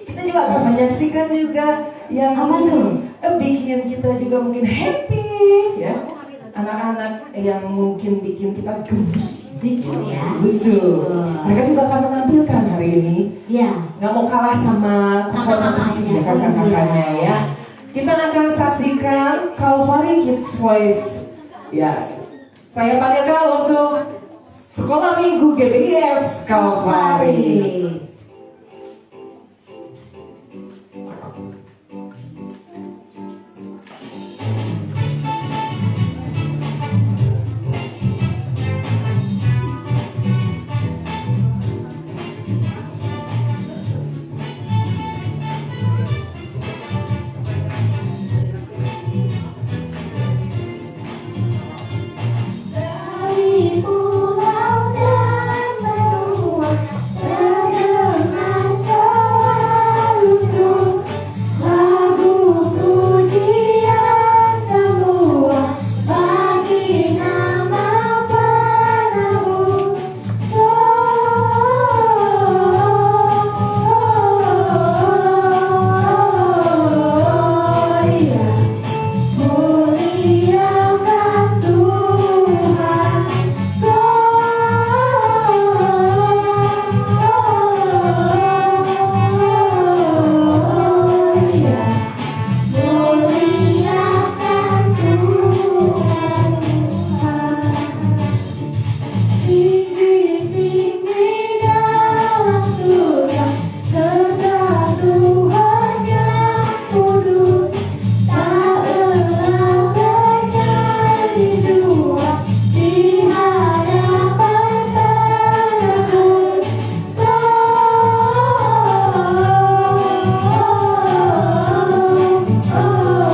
kita juga akan menyaksikan juga yang Apa tuh? bikin kita juga mungkin happy ya. Anak-anak yang mungkin bikin kita gemes. Lucu ya. Lucu. Mereka juga akan menampilkan hari ini. Ya. Nggak mau kalah sama Kakak-kakaknya. kakak-kakaknya ya. Kita akan saksikan Calvary Kids Voice. Ya, saya panggilkan untuk Sekolah Minggu GBIS Calvary. Dari pulau dan benua terdengar selalu terus lagu pujian semua bagi nama penebus. Gloria, muliakan Tuhan. Gloria, muliakan Tuhan. Tinggi-tinggi dalam surga terdapat Tuhan yang kudus. Tak lelah bernyanyi jua di hadapan penebus.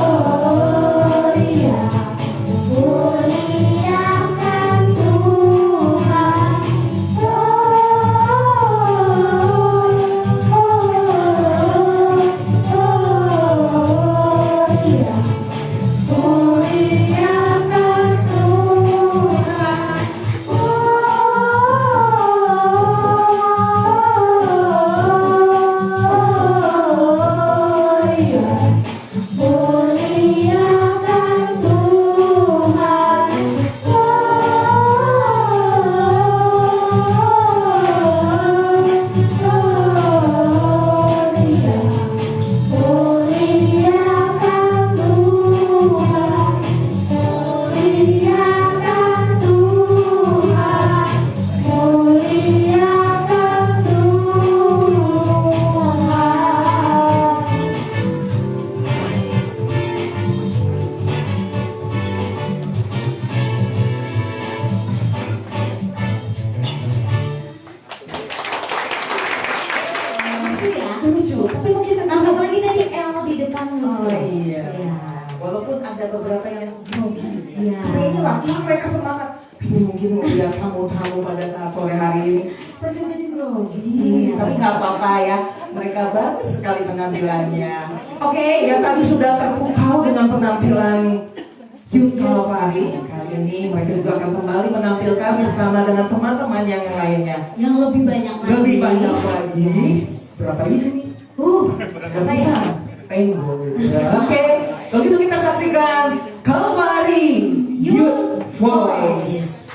Gloria, muliakan Tuhan. Gloria, muliakan Tuhan. Gloria, muliakan Tuhan. Gloria, muliakan Tuhan. Muliakan Tuhan. Muliakan Tuhan. Lucu ya. Lucu, tapi mungkin Apalagi tadi L di depan lucu. Oh iya. Iya. Walaupun ada beberapa yang grogi. Iya. Tapi ini waktu mereka semangat. Tapi mungkin melihat tamu-tamu pada saat sore hari ini mereka jadi grogi. Iya. Tapi nggak apa-apa ya. Mereka bagus sekali penampilannya. Oke, yang tadi sudah terpukau dengan penampilan Youth Calvary. Kali ini mereka juga akan kembali menampilkan bersama dengan teman-teman yang lainnya. Yang lebih banyak lagi. Lebih banyak lagi. Berapa ini nih? Berapa ya? Tango. Oke, kalau gitu kita saksikan Calvary Youth Voice.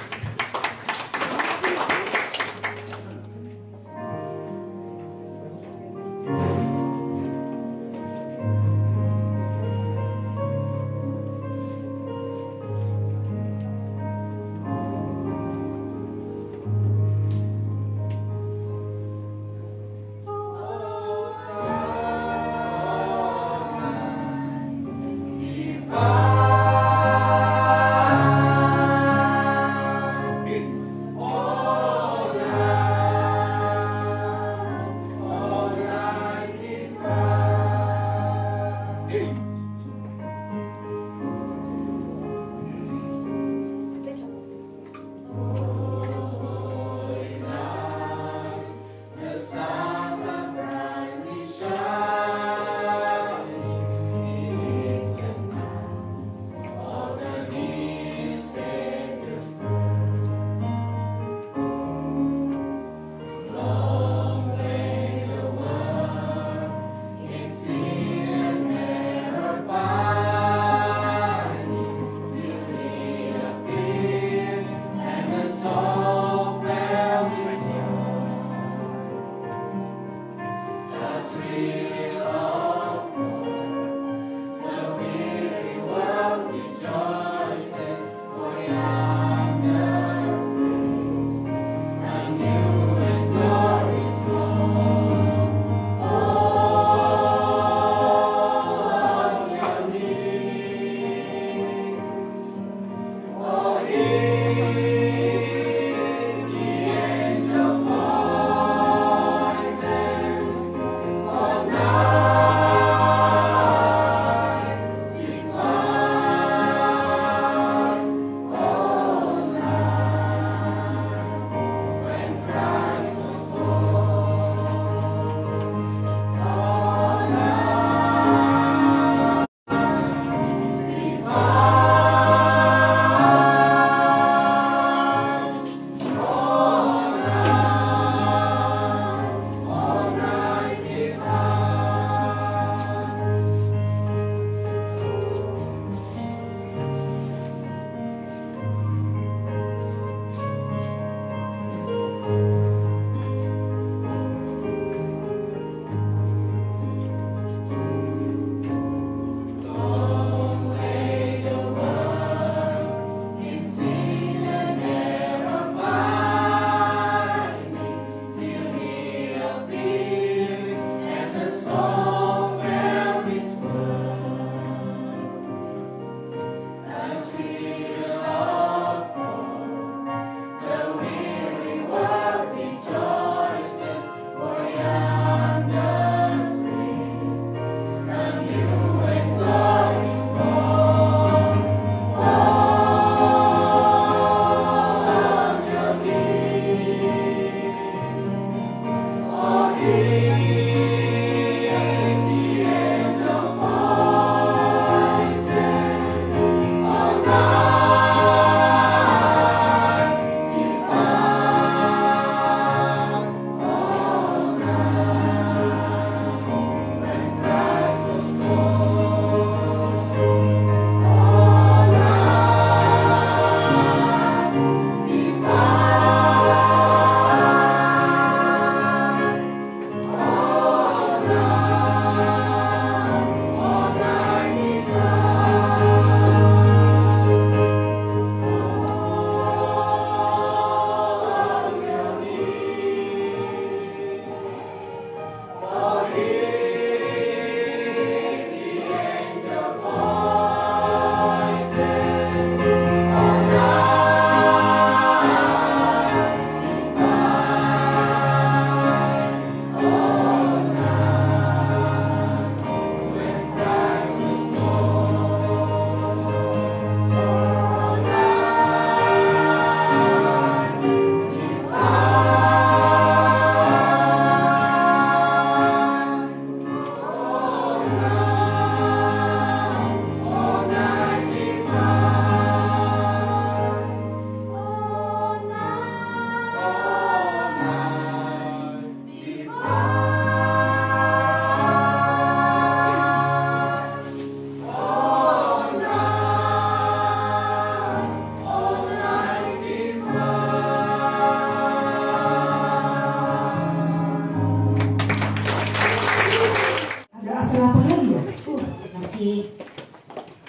kasih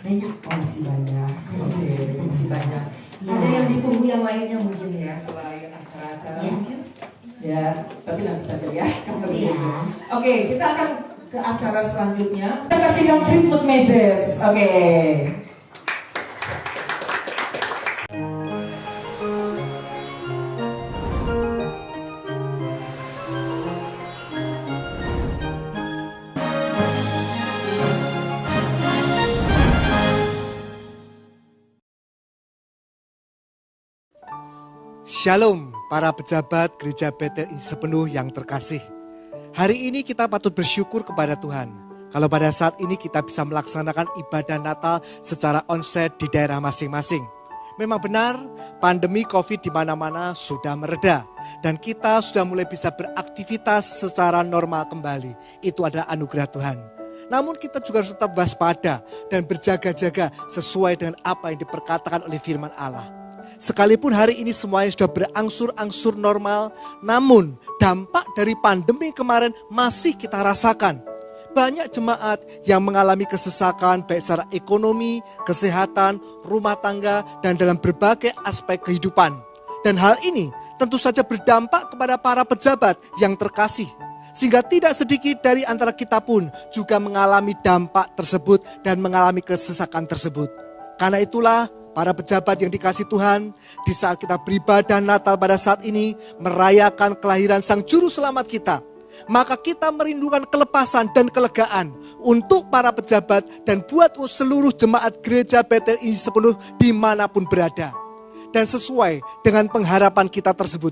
banyak. Oh, masih banyak. Masih Oke, banyak. masih banyak. Ya. Ada yang ditunggu yang lainnya mungkin ya selain acara-acara Ya. mungkin. Ya, tapi nanti saja ya. Kalau Iya. begitu. Oke, kita akan ke acara selanjutnya. Kita saksikan Christmas message. Oke. Shalom para pejabat gereja Bethel sepenuh yang terkasih. Hari ini kita patut bersyukur kepada Tuhan. Kalau pada saat ini kita bisa melaksanakan ibadah Natal secara onsite di daerah masing-masing. Memang benar pandemi COVID di mana-mana sudah mereda. Dan kita sudah mulai bisa beraktivitas secara normal kembali. Itu adalah anugerah Tuhan. Namun kita juga harus tetap waspada dan berjaga-jaga sesuai dengan apa yang diperkatakan oleh firman Allah. Sekalipun hari ini semuanya sudah berangsur-angsur normal, namun dampak dari pandemi kemarin masih kita rasakan. Banyak jemaat yang mengalami kesesakan baik secara ekonomi, kesehatan, rumah tangga, dan dalam berbagai aspek kehidupan. Dan hal ini tentu saja berdampak kepada para pejabat yang terkasih. Sehingga tidak sedikit dari antara kita pun juga mengalami dampak tersebut dan mengalami kesesakan tersebut. Karena itulah para pejabat yang dikasih Tuhan, di saat kita beribadah Natal pada saat ini, merayakan kelahiran Sang Juru Selamat kita, maka kita merindukan kelepasan dan kelegaan untuk para pejabat dan buat seluruh jemaat gereja Bethel Injil Sepenuh dimanapun berada. Dan sesuai dengan pengharapan kita tersebut,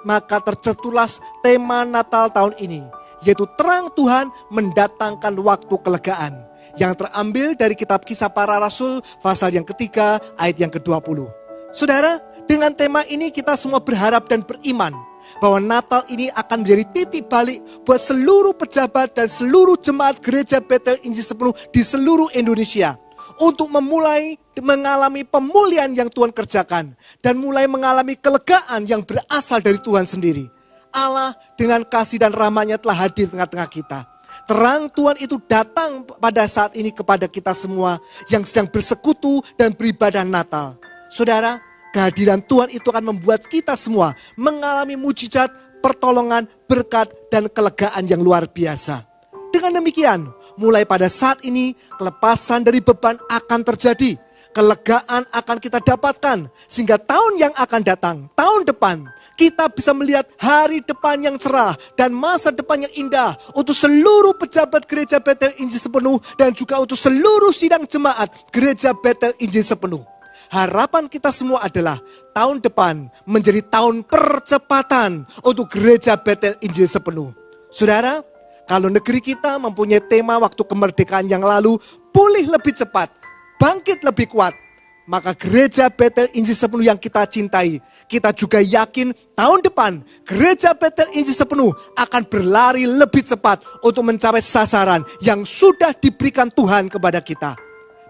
maka tercetulas tema Natal tahun ini, yaitu terang Tuhan mendatangkan waktu kelegaan. Yang terambil dari kitab Kisah Para Rasul pasal yang ketiga ayat yang ke-20. Saudara, dengan tema ini kita semua berharap dan beriman bahwa Natal ini akan menjadi titik balik buat seluruh pejabat dan seluruh jemaat gereja Bethel Injil Sepenuh di seluruh Indonesia. Untuk memulai mengalami pemulihan yang Tuhan kerjakan dan mulai mengalami kelegaan yang berasal dari Tuhan sendiri. Allah dengan kasih dan rahmat-Nya telah hadir di tengah-tengah kita. Terang Tuhan itu datang pada saat ini kepada kita semua yang sedang bersekutu dan beribadah Natal. Saudara, kehadiran Tuhan itu akan membuat kita semua mengalami mujizat, pertolongan, berkat, dan kelegaan yang luar biasa. Dengan demikian, mulai pada saat ini kelepasan dari beban akan terjadi. Kelegaan akan kita dapatkan sehingga tahun yang akan datang, tahun depan, kita bisa melihat hari depan yang cerah dan masa depan yang indah untuk seluruh pejabat gereja Bethel Injil Sepenuh dan juga untuk seluruh sidang jemaat gereja Bethel Injil Sepenuh. Harapan kita semua adalah tahun depan menjadi tahun percepatan untuk gereja Bethel Injil Sepenuh. Saudara, kalau negeri kita mempunyai tema waktu kemerdekaan yang lalu, pulih lebih cepat, bangkit lebih kuat, maka gereja Bethel Injil Sepenuh yang kita cintai, kita juga yakin tahun depan gereja Bethel Injil Sepenuh akan berlari lebih cepat untuk mencapai sasaran yang sudah diberikan Tuhan kepada kita.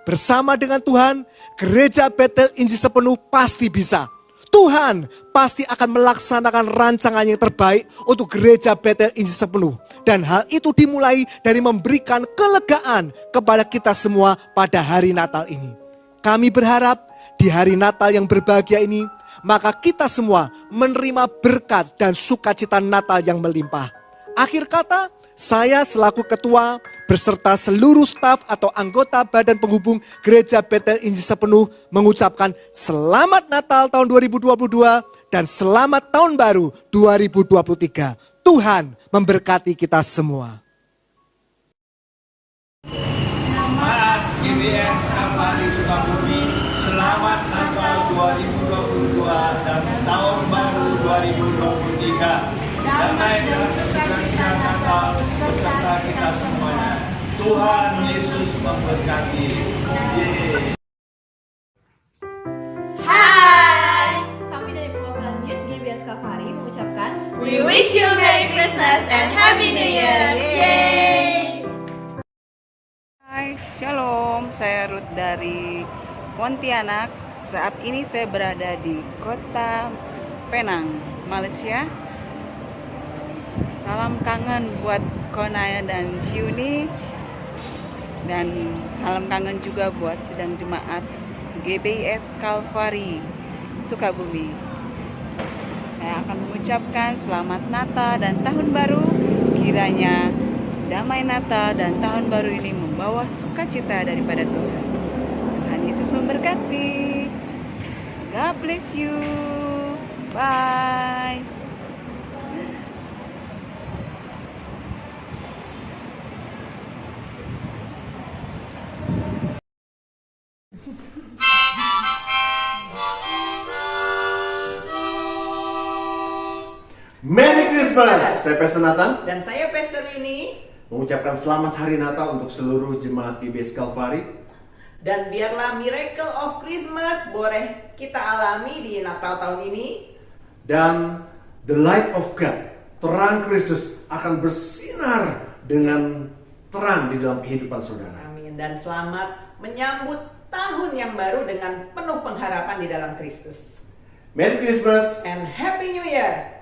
Bersama dengan Tuhan, gereja Bethel Injil Sepenuh pasti bisa. Tuhan pasti akan melaksanakan rancangan yang terbaik untuk gereja Bethel Injil Sepenuh. Dan hal itu dimulai dari memberikan kelegaan kepada kita semua pada hari Natal ini. Kami berharap di hari Natal yang berbahagia ini, maka kita semua menerima berkat dan sukacita Natal yang melimpah. Akhir kata, saya selaku ketua beserta seluruh staf atau anggota badan penghubung gereja Bethel Injil Sepenuh mengucapkan selamat Natal tahun 2022 dan selamat tahun baru 2023. Tuhan memberkati kita semua. Selamat GBS Kalvari Sukabumi, selamat Natal 2022 dan tahun baru 2023. Damai dan sukacita Natal beserta kita semuanya. Tuhan Yesus memberkati. Yeay. Hai, kami dari perwakilan Youth GBS Kalvari mengucapkan We wish you Merry Christmas and Happy New Year. Yeay! Hai, Shalom, saya Ruth dari Pontianak. Saat ini saya berada di kota Penang, Malaysia. Salam kangen buat Konaya dan Ciuni. Dan salam kangen juga buat sidang jemaat GBIS Kalvari Sukabumi. Saya akan mengucapkan selamat Natal dan Tahun Baru. Kiranya damai Natal dan Tahun Baru ini membawa sukacita daripada Tuhan. Tuhan Yesus memberkati. God bless you. Bye. Merry Christmas! Saya Pastor Nathan Dan saya Pastor Yuni. mengucapkan selamat hari Natal untuk seluruh jemaat GBIS Kalvari. Dan biarlah miracle of Christmas boleh kita alami di Natal tahun ini. Dan the light of God, terang Kristus akan bersinar dengan terang di dalam kehidupan saudara. Amin. Dan selamat menyambut tahun yang baru dengan penuh pengharapan di dalam Kristus. Merry Christmas and Happy New Year.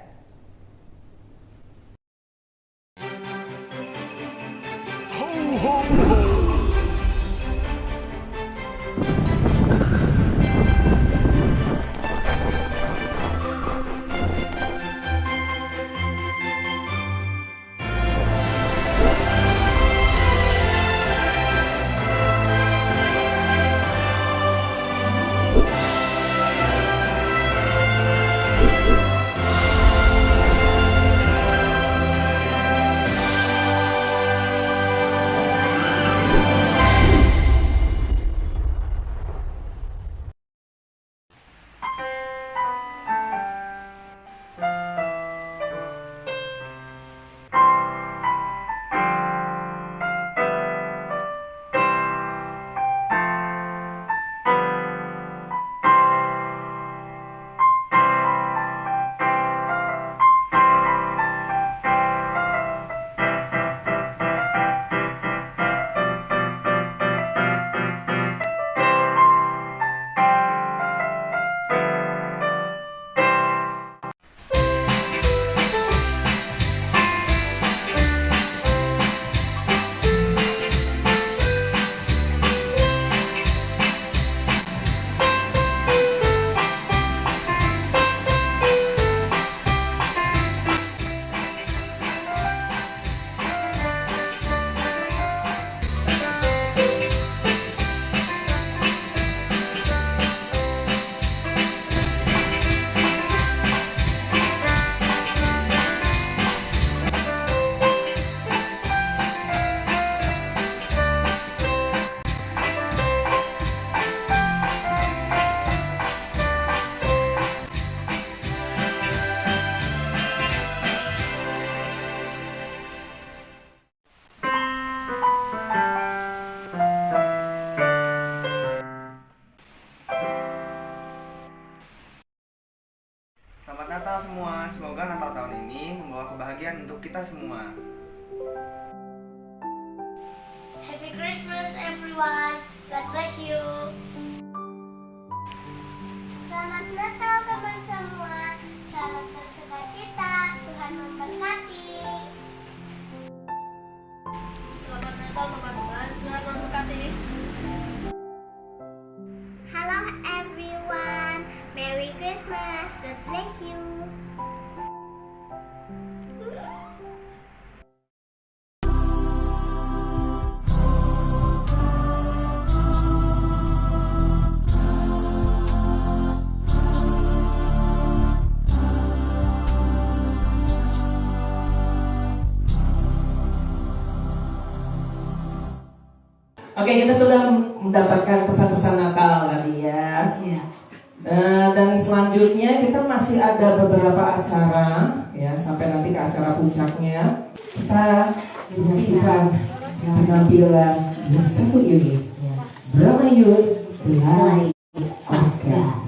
Selamat Natal semua, semoga Natal tahun ini membawa kebahagiaan untuk kita semua. Happy Christmas everyone, God bless you. Selamat Natal teman semua, selamat bersukacita, Tuhan memberkati. Selamat Natal teman-teman, Tuhan memberkati. Hello everyone, Merry Christmas, God bless you. Oke, kita sudah mendapatkan pesan-pesan Natal tadi ya. Dan selanjutnya kita masih ada beberapa acara ya, sampai nanti ke acara puncaknya. Kita menyaksikan penampilan yang satu ini, Bramayut The Light of God.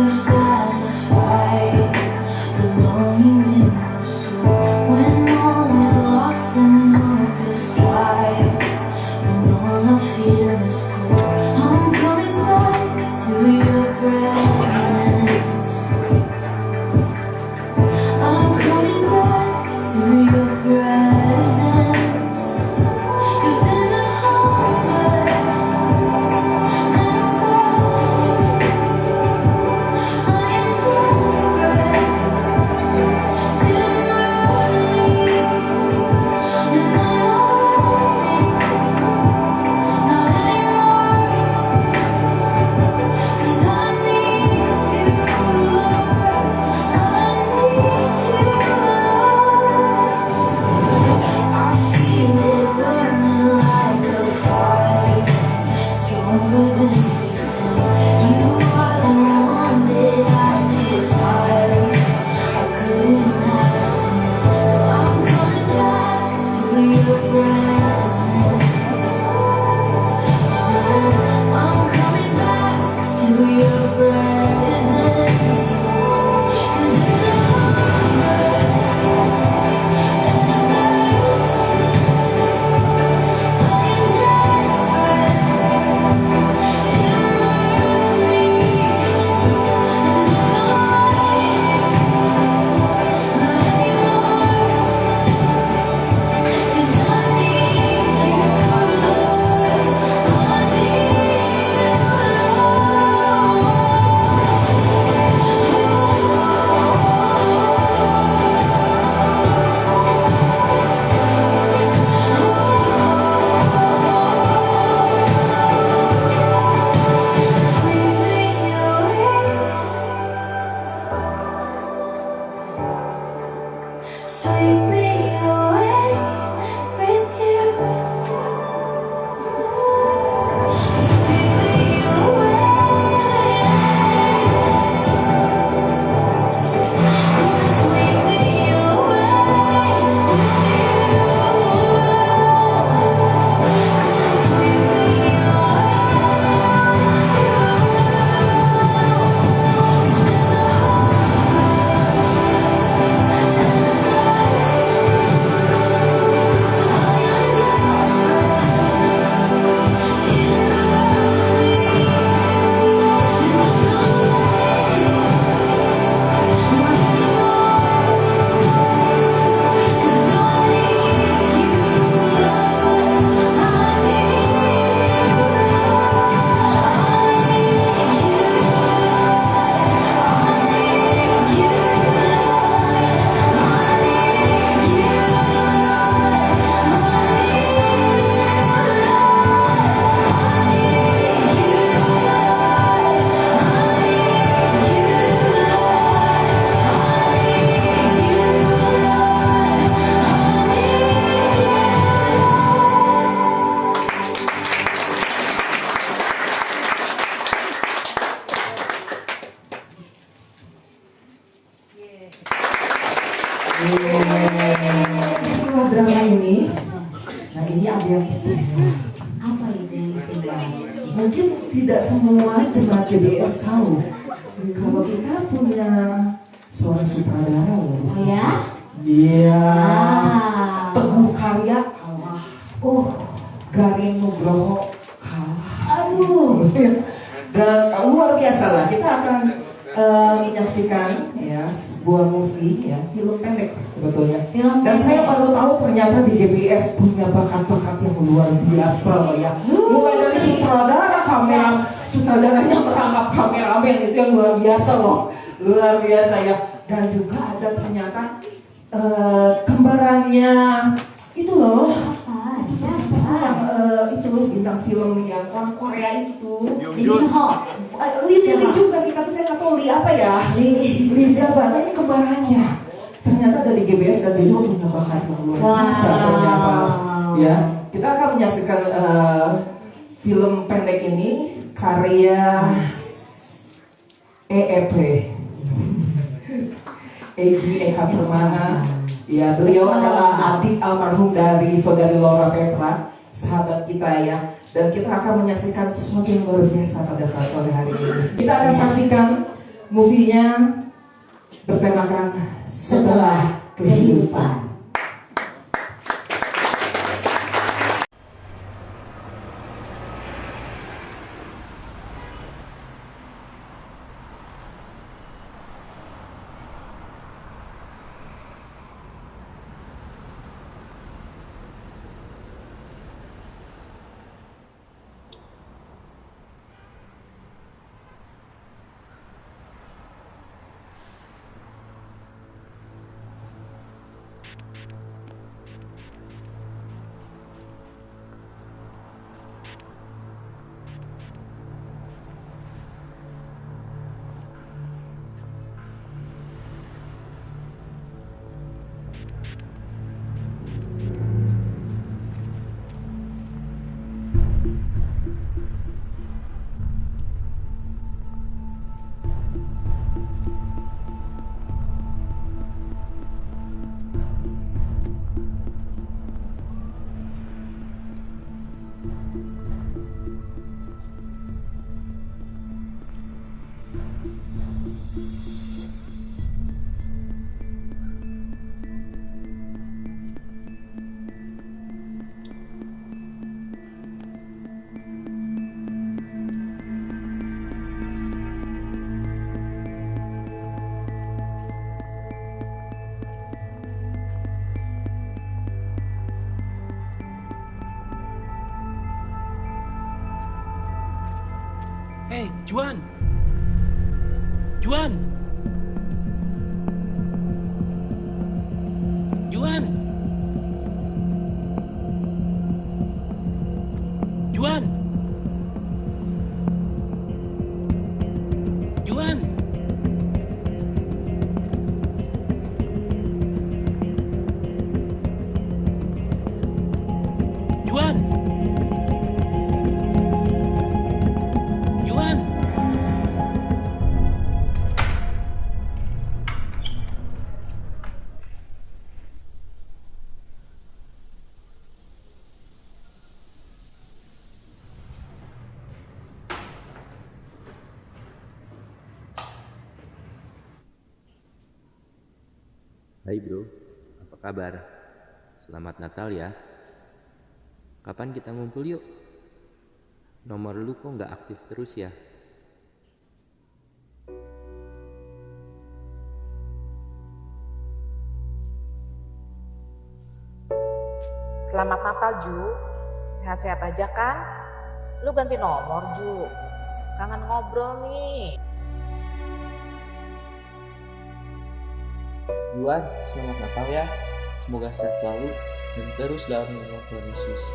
Satisfy the longing in my soul when drama ini, nah ini ada yang istimewa. Apa itu yang istimewa? Mungkin tidak semua jemaat GBS tahu kalau kita punya seorang sutradara loh di sini. ya? Iya. Teguh Karya kalah. Garin Nugroho kalah. Aduh. Dan luar biasa lah. Kita akan menyaksikan ya sebuah movie ya, film pendek sebetulnya. Dan saya baru tahu ternyata di GBS punya bakat-bakat yang luar biasa loh ya. Mulai dari sutradara, sutradaranya merangkap kameramen, itu yang luar biasa loh. Luar biasa ya. Dan juga ada ternyata kembarannya itu loh. Siapa yang itu bintang film yang orang Korea itu? Lee juga sih, tapi saya nggak tahu Lee apa ya. Lee siapa? Nah ini kembarannya. Ternyata dari GBS dan dia punya bakat yang luar biasa ternyata. Ya, kita akan menyaksikan film pendek ini karya EEP. Egy Eka Permana. Ya, beliau adalah adik almarhum dari saudari Laura Petra, sahabat kita ya. Dan kita akan menyaksikan sesuatu yang luar biasa pada saat sore hari ini. Kita akan saksikan movie-nya bertemakan Setelah Kehidupan. Hey, Juan! Juan! Juan! Juan! Juan! Juan! Juan! Hai bro, apa kabar? Selamat Natal ya. Kapan kita ngumpul yuk? Nomor lu kok nggak aktif terus ya? Selamat Natal Ju, sehat-sehat aja kan? Lu ganti nomor Ju, kangen ngobrol nih. Juan, selamat Natal ya. Semoga sehat selalu dan terus dalam lindungan Tuhan Yesus.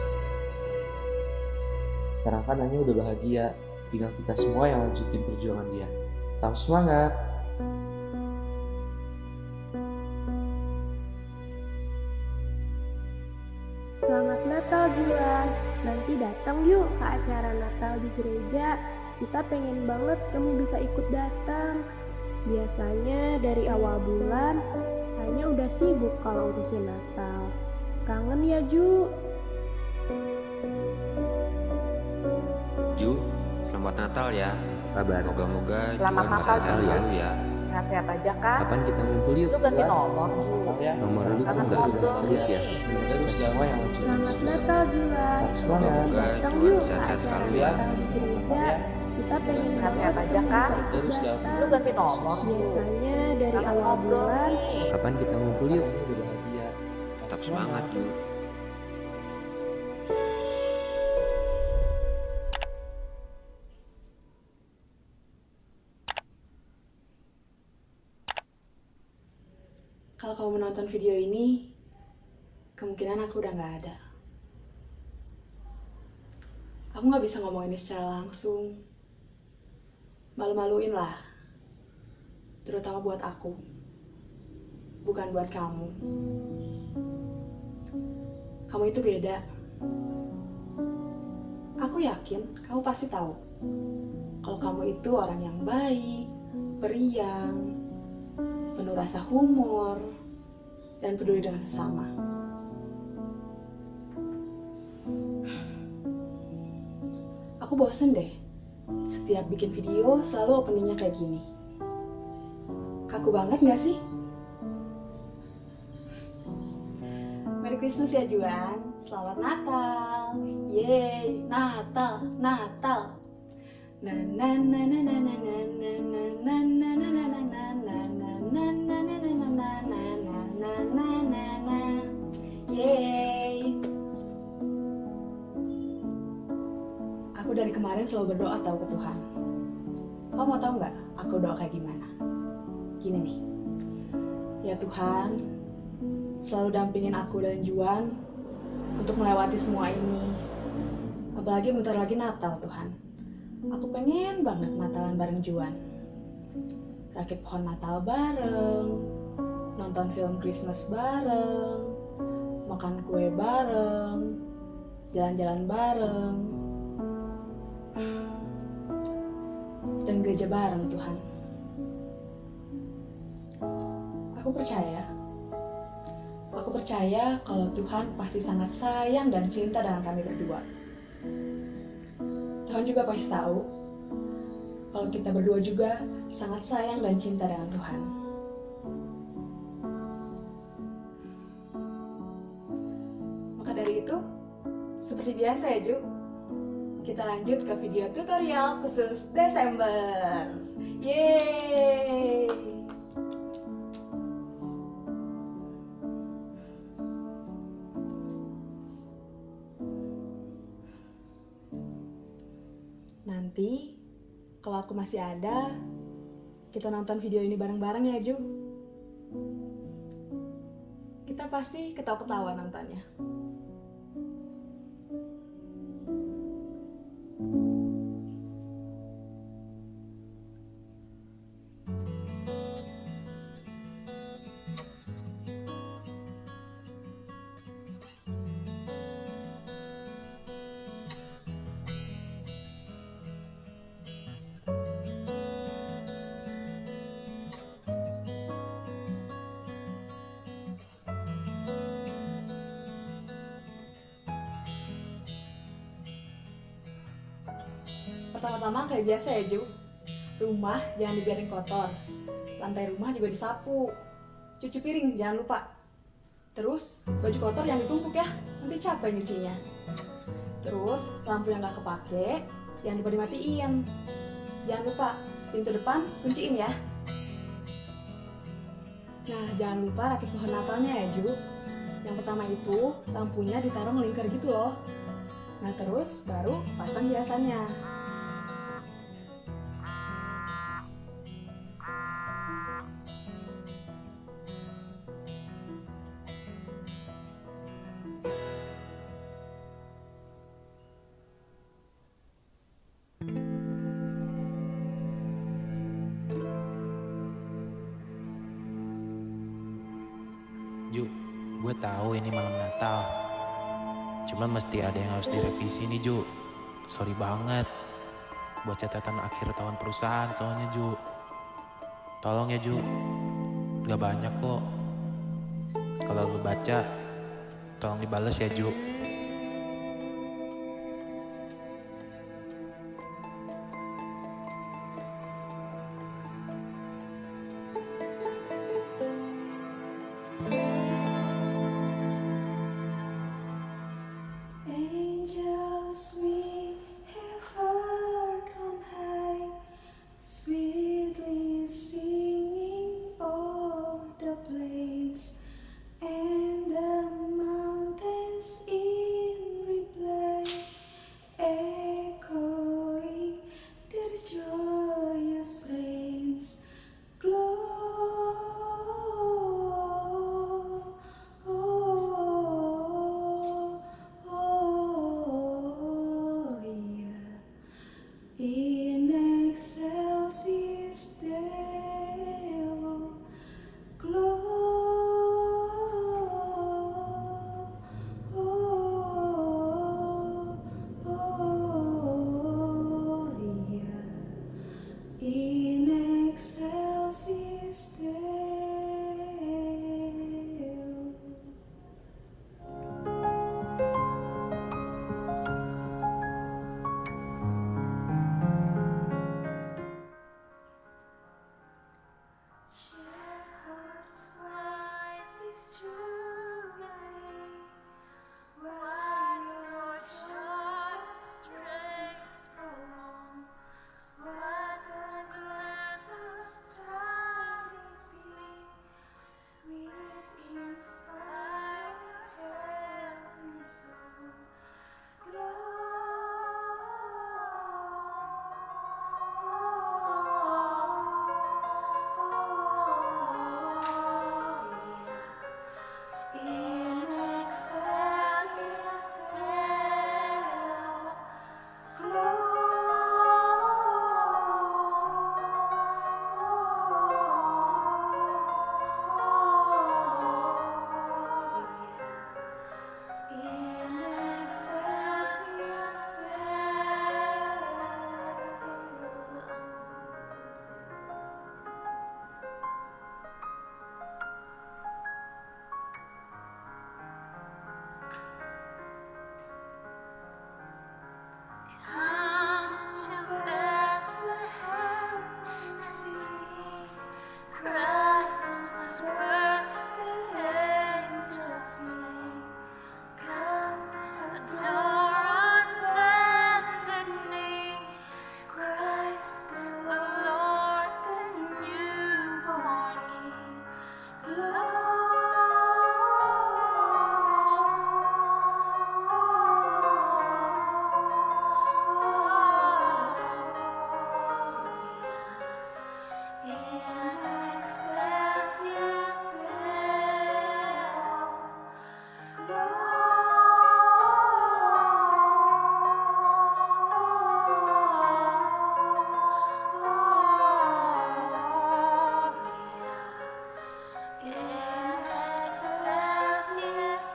Sekarang kan Nanya udah bahagia, tinggal kita semua yang lanjutin perjuangan dia. Salam semangat! Selamat Natal Juan, nanti datang yuk ke acara Natal di gereja. Kita pengen banget kamu bisa ikut datang. Biasanya dari awal bulan, Nanya udah sibuk kalau urusin Natal. ya, Ju. Ju, selamat Natal ya. Kabar. Moga-moga Selamat Juan Natal, bakal Ju. selalu ya. Sehat-sehat aja kan? Kapan kita ngumpul yuk? Lu ganti nomor, Ju. Nomor lu kok nggak terus ya? Terus semua yang Selamat Natal, Juan. Moga-moga Datang Juan yuk ke sehat-sehat acara selalu ya. Natal di gereja. Kita pengen Sehat-sehat aja kan? Terus gak? Lu ganti nomor, Ju. biasanya dari Kangen awal ngobrol bulan. nih. Kapan kita ngumpul yuk? Udah bahagia. Tetap semangat Ju. Kalau kamu menonton video ini, kemungkinan aku udah nggak ada. Aku nggak bisa ngomong ini secara langsung. Malu-maluin lah. Terutama buat aku. Bukan buat kamu. Kamu itu beda. Aku yakin kamu pasti tahu. Kalau kamu itu orang yang baik, periang, penuh rasa humor, dan peduli dengan sesama. Aku bosen deh, setiap bikin video selalu openingnya kayak gini. Kaku banget gak sih? Merry Christmas ya Juan, selamat Natal. Yeay, Natal, Natal. Na na na na na na na na na na na na na na. Yeay. Aku dari kemarin selalu berdoa tahu ke Tuhan. Kamu mau tahu nggak aku doa kayak gimana? Gini nih. Ya Tuhan, selalu dampingin aku dan Juan untuk melewati semua ini. Apalagi bentar lagi Natal Tuhan. Aku pengen banget Natalan bareng Juan. Rakit pohon Natal bareng, nonton film Christmas bareng, makan kue bareng, jalan-jalan bareng, dan gereja bareng Tuhan. Aku percaya kalau Tuhan pasti sangat sayang dan cinta dengan kami berdua. Tuhan juga pasti tahu kalau kita berdua juga sangat sayang dan cinta dengan Tuhan. Maka dari itu, seperti biasa ya Ju, kita lanjut ke video tutorial khusus Desember. Yeay! Nanti, kalau aku masih ada, kita nonton video ini bareng-bareng ya Ju. Kita pasti ketawa-ketawa nontonnya. Pertama-tama kayak biasa ya Ju, rumah jangan dibiarin kotor, lantai rumah juga disapu, cuci piring jangan lupa. Terus baju kotor yang ditumpuk ya, nanti capek nyucinya. Terus lampu yang gak kepake jangan lupa dimatiin. Jangan lupa pintu depan kunciin ya. Nah jangan lupa rakit pohon Natalnya ya Ju. Yang pertama itu lampunya ditaruh melingkar gitu loh. Nah terus baru pasang hiasannya. Ju, gue tahu ini malam Natal. Cuman mesti ada yang harus direvisi nih Ju. Sorry banget. Buat catatan akhir tahun perusahaan soalnya Ju. Tolong ya Ju. Gak banyak kok. Kalau lu baca, Tolong dibales ya, Ju. Angels we have heard on high, sweetly singing o'er the plains, and the mountains in reply, echoing their joyous strains. In excelsis Deo, Gloria, in excelsis Deo. Shepherd's wife is Jubilee, while your joyous strength prolong. What a blessed tidings be, which inspire heavenly song. In excelsis Deo, in excelsis Come to Bethlehem and see, Christ was birthed, the angels sing. Come, adore on bended knee, Christ the Lord, the newborn King. In excelsis Deo, in excelsis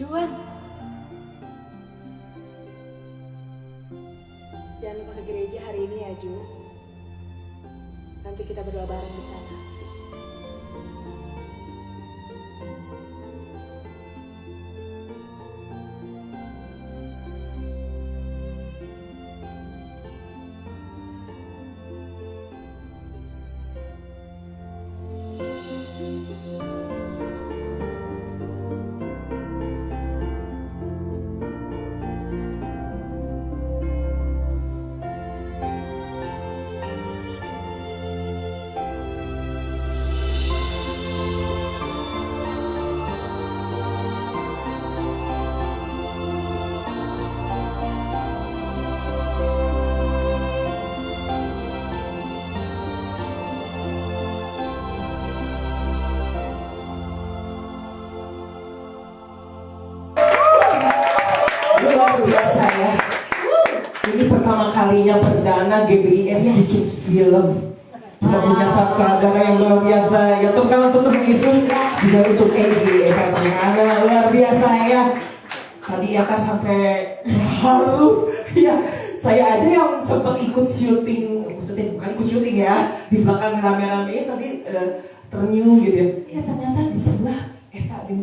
Juan, jangan lupa ke gereja hari ini ya, Ju. Nanti kita berdoa bareng di sana. luar biasa ya. Ini pertama kalinya perdana GBIS bikin film. Kita punya sutradara yang luar biasa. Ya tepuk untuk Yesus, juga untuk Egy Eka luar biasa ya. Tadi Eka sampai haru ya. Saya aja yang sempat ikut syuting, bukan ikut syuting ya, di belakang rame-rame tadi ternyuh gitu ya. Ternyata di sebelah tadi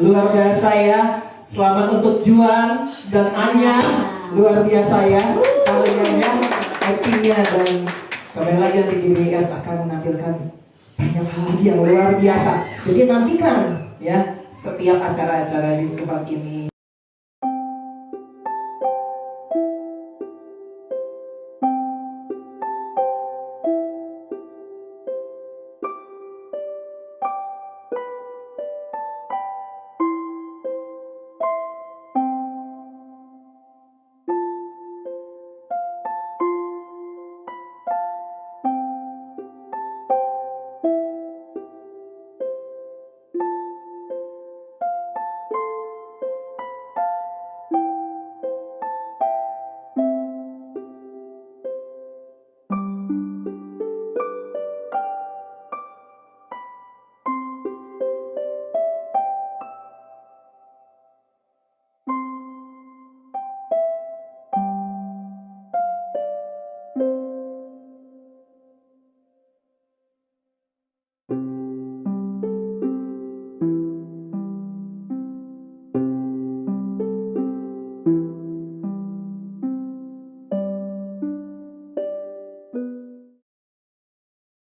luar biasa ya. Selamat untuk Juan dan Anya, luar biasa ya. Kalian ya, actingnya dan kembali lagi nanti GBIS akan menampilkan banyak hal lagi yang luar biasa. Jadi nantikan ya setiap acara-acara di tempat ini.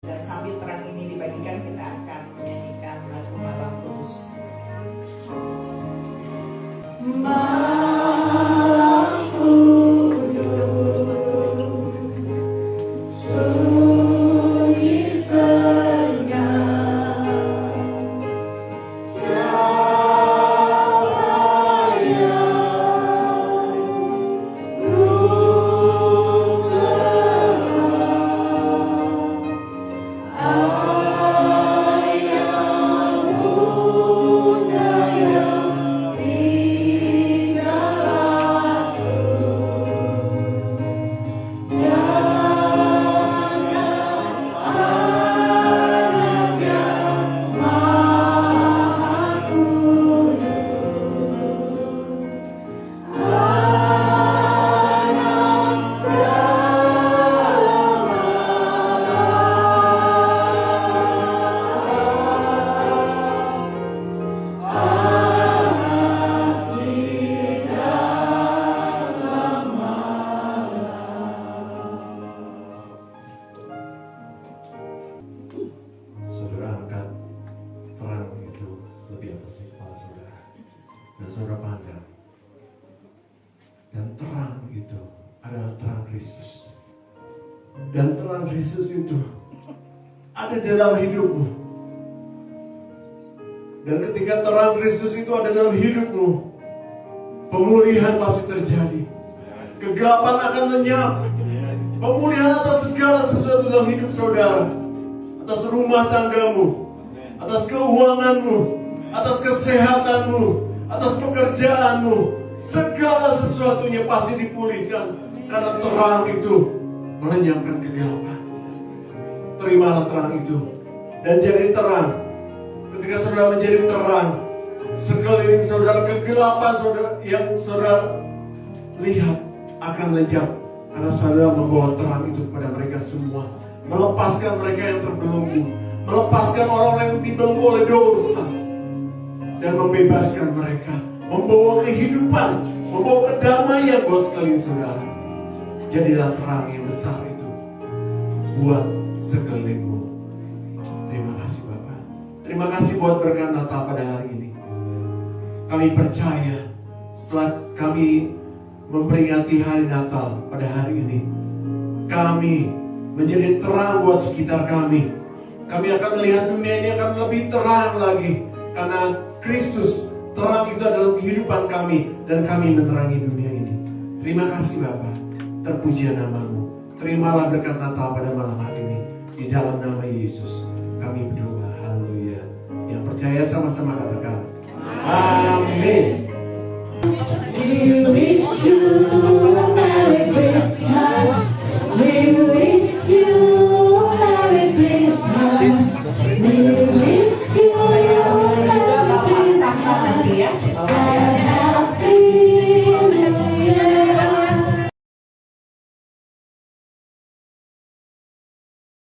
Dan sambil terang ini dibagikan, kita akan menyanyikan lagu Malam Kudus. Malam Kudus, sunyi senyap, cahaya dan saudara pandang. Dan terang itu adalah terang Kristus. Dan terang Kristus itu ada dalam hidupmu. Dan ketika terang Kristus itu ada dalam hidupmu, pemulihan pasti terjadi. Kegelapan akan lenyap. Pemulihan atas segala sesuatu dalam hidup saudara. Atas rumah tanggamu, atas keuanganmu, atas kesehatanmu, atas pekerjaanmu. Segala sesuatunya pasti dipulihkan. Karena terang itu melenyapkan kegelapan. Terimalah terang itu dan jadi terang. Ketika saudara menjadi terang, sekeliling saudara, kegelapan saudara yang saudara lihat akan lenyap. Karena saudara membawa terang itu kepada mereka semua. Melepaskan mereka yang terbelenggu, melepaskan orang-orang yang dibelenggu oleh dosa, dan membebaskan mereka, membawa kehidupan, membawa kedamaian buat sekalian saudara. Jadilah terang yang besar itu buat sekelilingmu. Terima kasih Bapak. Terima kasih buat berkat Natal pada hari ini. Kami percaya setelah kami memperingati hari Natal pada hari ini, kami menjadi terang buat sekitar kami. Kami akan melihat dunia ini akan lebih terang lagi. Karena Kristus, terang itu adalah kehidupan kami. Dan kami menerangi dunia ini. Terima kasih Bapa. Terpujian nama-Mu. Terimalah berkat Natal pada malam hari ini. Di dalam nama Yesus kami berdoa. Haleluya. Yang percaya sama-sama katakan. Amin. We wish you